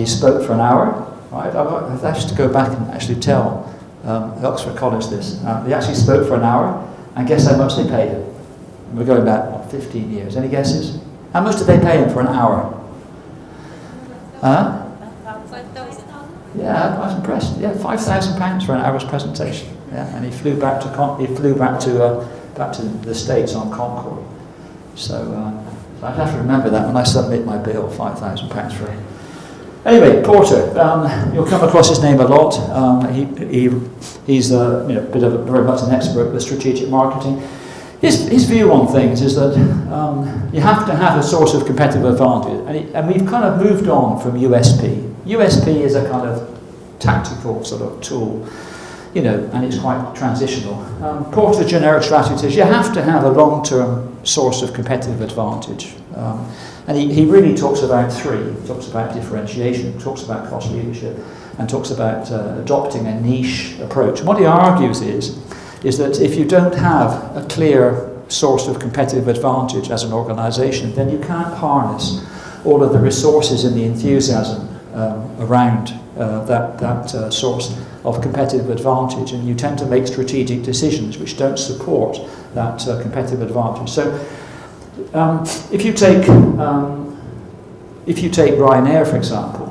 spoke for an hour. Right? I've actually to go back and actually tell Oxford College this. They actually spoke for an hour, and guess how much they paid him? We're going back 15 years. Any guesses? How much did they pay him for an hour? Huh? 5,000. Yeah, I was impressed. Yeah, £5,000 for an hour's presentation. Yeah, and he flew back to the States on Concorde. So I'd have to remember that when I submit my bill, £5,000 for it. Anyway, Porter, you'll come across his name a lot. He's very much an expert with strategic marketing. His view on things is that you have to have a source of competitive advantage, and we've kind of moved on from USP. USP is a kind of tactical sort of tool, and it's quite transitional. Porter's generic strategy is you have to have a long-term source of competitive advantage. And he really talks about three. He talks about differentiation, talks about cost leadership, and talks about adopting a niche approach. And what he argues is that if you don't have a clear source of competitive advantage as an organisation, then you can't harness all of the resources and the enthusiasm around that source of competitive advantage, and you tend to make strategic decisions which don't support that competitive advantage. So if you take Ryanair, for example,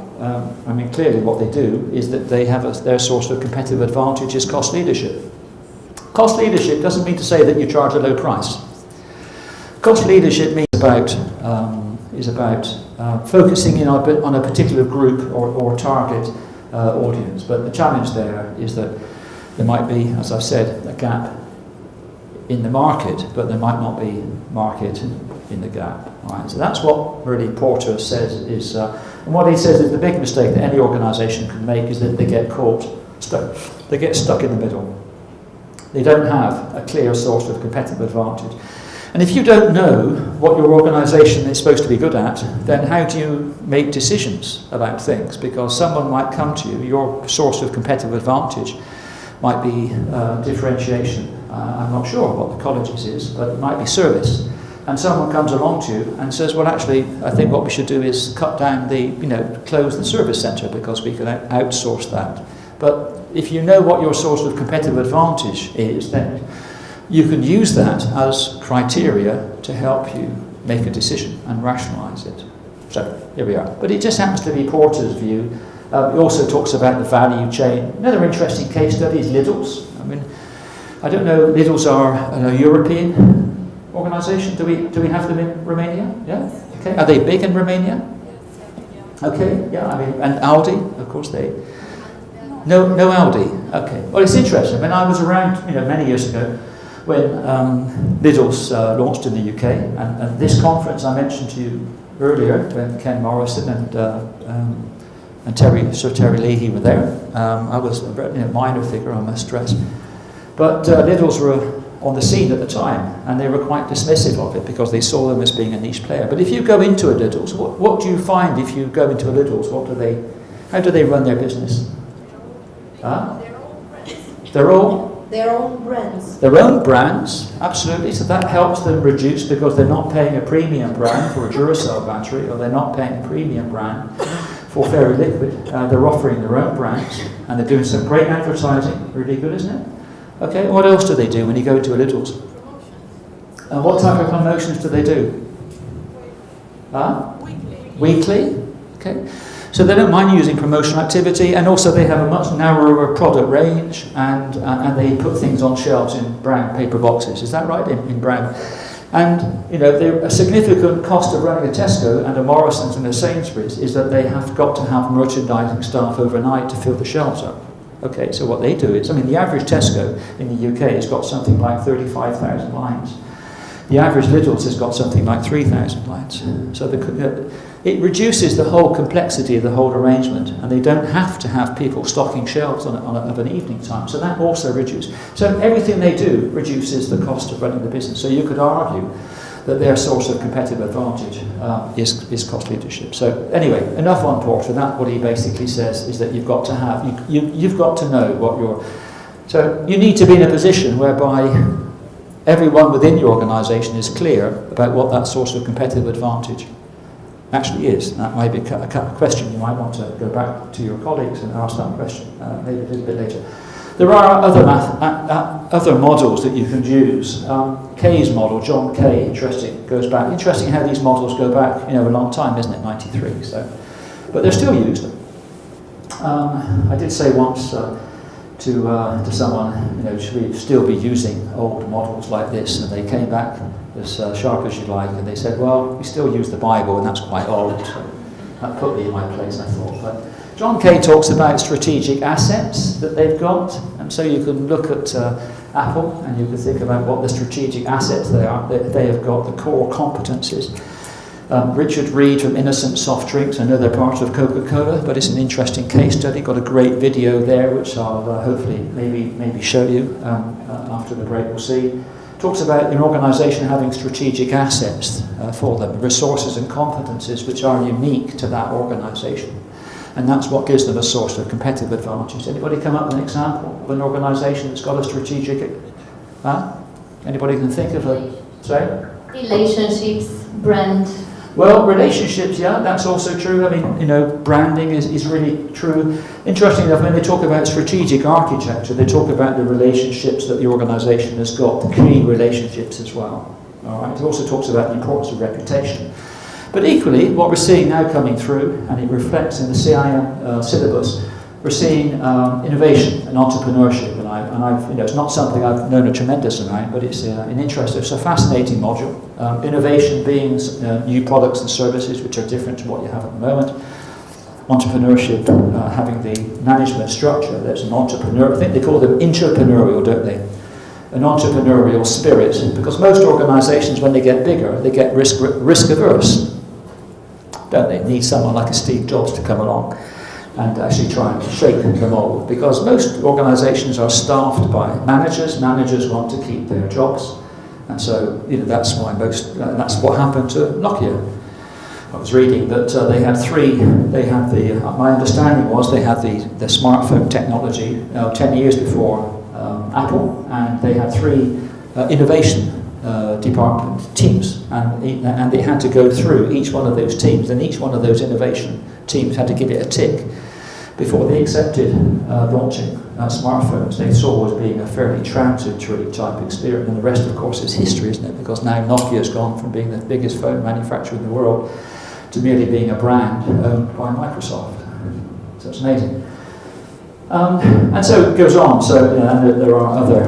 clearly what they do is that they have their source of competitive advantage is cost leadership. Cost leadership doesn't mean to say that you charge a low price. Cost leadership means is about focusing in on a particular group or target audience. But the challenge there is that there might be, as I've said, a gap in the market, but there might not be market in the gap. Right? So that's what really Porter says is, and what he says is the big mistake that any organisation can make is that they get stuck. They get stuck in the middle. They don't have a clear source of competitive advantage. And if you don't know what your organisation is supposed to be good at, then how do you make decisions about things? Because someone might come to you, your source of competitive advantage might be differentiation. I'm not sure what the college's is, but it might be service. And someone comes along to you and says, well, actually, I think what we should do is cut down close the service centre because we can outsource that. But if you know what your source of competitive advantage is, then you can use that as criteria to help you make a decision and rationalise it. So here we are. But it just happens to be Porter's view, He also talks about the value chain. Another interesting case study is Lidl's. I mean, I don't know, Lidl's are a European organisation. Do we have them in Romania? Yeah? Okay. Are they big in Romania? Okay, yeah, I mean, and Aldi, of course, they... No Aldi. Okay. Well, it's interesting. I mean, I was around, many years ago when Lidl's launched in the UK, and this conference I mentioned to you earlier, when Ken Morrison and Sir Terry Leahy were there. I was a minor figure, I must stress. But Lidl's were on the scene at the time, and they were quite dismissive of it because they saw them as being a niche player. But if you go into a Lidl's, what do you find if you go into a Lidl's? How do they run their business? Huh? Their own brands. Their own brands, absolutely. So that helps them reduce, because they're not paying a premium brand for a Duracell battery, or they're not paying a premium brand for Fairy Liquid. They're offering their own brands, and they're doing some great advertising. Really good, isn't it? Okay, what else do they do when you go to a Lidl's? And what type of promotions do they do? Weekly? Okay. So they don't mind using promotional activity, and also they have a much narrower product range, and they put things on shelves in brown paper boxes. Is that right? In brown. And a significant cost of running a Tesco and a Morrison's and a Sainsbury's is that they have got to have merchandising staff overnight to fill the shelves up. Okay, so what they do is, the average Tesco in the UK has got something like 35,000 lines. The average Lidl's has got something like 3,000 lines. So it reduces the whole complexity of the whole arrangement, and they don't have to have people stocking shelves of an evening time. So that also reduces. So everything they do reduces the cost of running the business. So you could argue that their source of competitive advantage is cost leadership. So anyway, enough on Porter. That what he basically says is that you've got to have you've got to know what your. So you need to be in a position whereby everyone within your organisation is clear about what that source of competitive advantage actually is. That might be a question you might want to go back to your colleagues and ask that question maybe a little bit later. There are other models that you can use. Kay's model, John Kay, interesting, goes back. Interesting how these models go back, a long time, isn't it? 93. So, but they're still used. I did say once to someone, should we still be using old models like this? And they came back as sharp as you like, and they said, well, we still use the Bible, and that's quite old. So that put me in my place, I thought. But John Kay talks about strategic assets that they've got, and so you can look at Apple, and you can think about what the strategic assets they are. They have got the core competencies. Richard Reed from Innocent Soft Drinks, another part of Coca-Cola, but it's an interesting case study. Got a great video there, which I'll hopefully maybe show you after the break. We'll see. Talks about an organisation having strategic assets for them, resources and competencies which are unique to that organisation, and that's what gives them a source of competitive advantage. Anybody come up with an example of an organisation that's got a strategic? Anybody can think of a? Sorry. Relationships, brand. Well, relationships, yeah, that's also true. Branding is really true. Interesting enough, when they talk about strategic architecture, they talk about the relationships that the organisation has got, the key relationships as well. All right. It also talks about the importance of reputation. But equally, what we're seeing now coming through, and it reflects in the CIM syllabus, we're seeing innovation and entrepreneurship, and I've it's not something I've known a tremendous amount, but it's an interest. It's a fascinating module. Innovation being new products and services which are different to what you have at the moment. Entrepreneurship having the management structure. There's an entrepreneur. I think they call them intrapreneurial, don't they? An entrepreneurial spirit, because most organisations, when they get bigger, they get risk averse, don't they? Need someone like a Steve Jobs to come along and actually try and shake the mold, because most organisations are staffed by managers. Managers want to keep their jobs, and so that's why that's what happened to Nokia. I was reading that they had my understanding was they had the smartphone technology 10 years before Apple, and they had 3 innovation department teams, and they had to go through each one of those teams, and each one of those innovation teams had to give it a tick before they accepted launching smartphones. They saw as being a fairly transitory type experience, and the rest, of course, is history, isn't it? Because now Nokia has gone from being the biggest phone manufacturer in the world to merely being a brand owned by Microsoft. So it's amazing. And so it goes on. So and there are other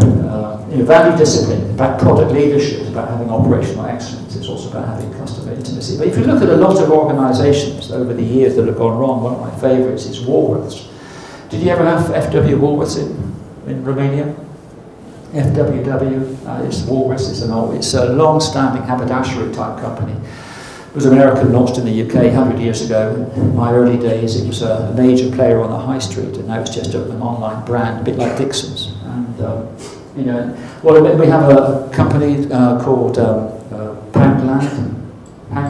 value discipline, about product leadership, about having operational excellence. It's also about having customer intimacy. But if you look at a lot of organisations over the years that have gone wrong, one of my favourites is Woolworths. Did you ever have FW Woolworths in Romania? FWW, it's Woolworths, it's a long-standing haberdashery type company. It was American, launched in the UK 100 years ago. In my early days, it was a major player on the high street, and now it's just an online brand, a bit like Dixon's. And we have a company called Poundland.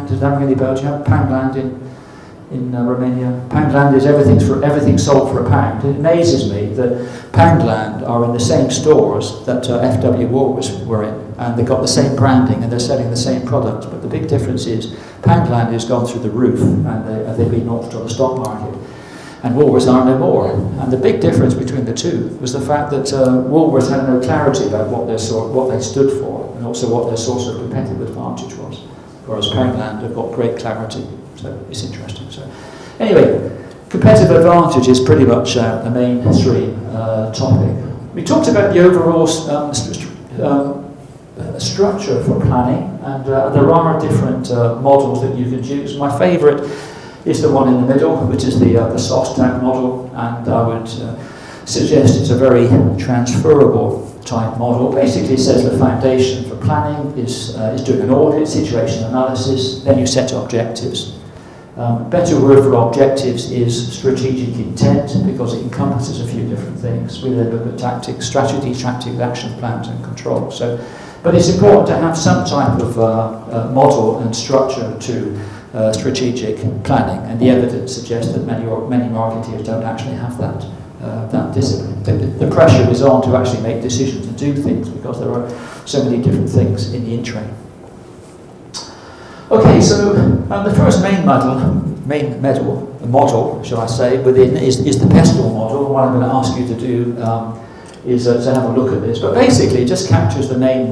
Does that ring any bells? Do you have Poundland in Romania? Poundland is everything sold for £1. It amazes me that Poundland are in the same stores that FW Woolworths were in, and they've got the same branding and they're selling the same products, but the big difference is Poundland has gone through the roof and they've been launched on the stock market, and Woolworths are no more. And the big difference between the two was the fact that Woolworths had no clarity about what they stood for, and also what their source of competitive advantage was, whereas Poundland have got great clarity. So it's interesting. So anyway, competitive advantage is pretty much a mainstream topic. We talked about the overall structure for planning, and there are different models that you can choose. My favourite is the one in the middle, which is the SOSTAC model, and I would suggest it's a very transferable type model. Basically, it says the foundation for planning is doing an audit, situation analysis, then you set objectives. Better word for objectives is strategic intent, because it encompasses a few different things. We then look at tactics, strategy, tactics, action plans, and control. But it's important to have some type of model and structure to strategic planning, and the evidence suggests that many marketeers don't actually have that discipline. The pressure is on to actually make decisions and do things, because there are so many different things in the in-train. Okay, so the first main model, shall I say, within is the PESTLE model. And what I'm going to ask you to do is to have a look at this. But basically, it just captures the main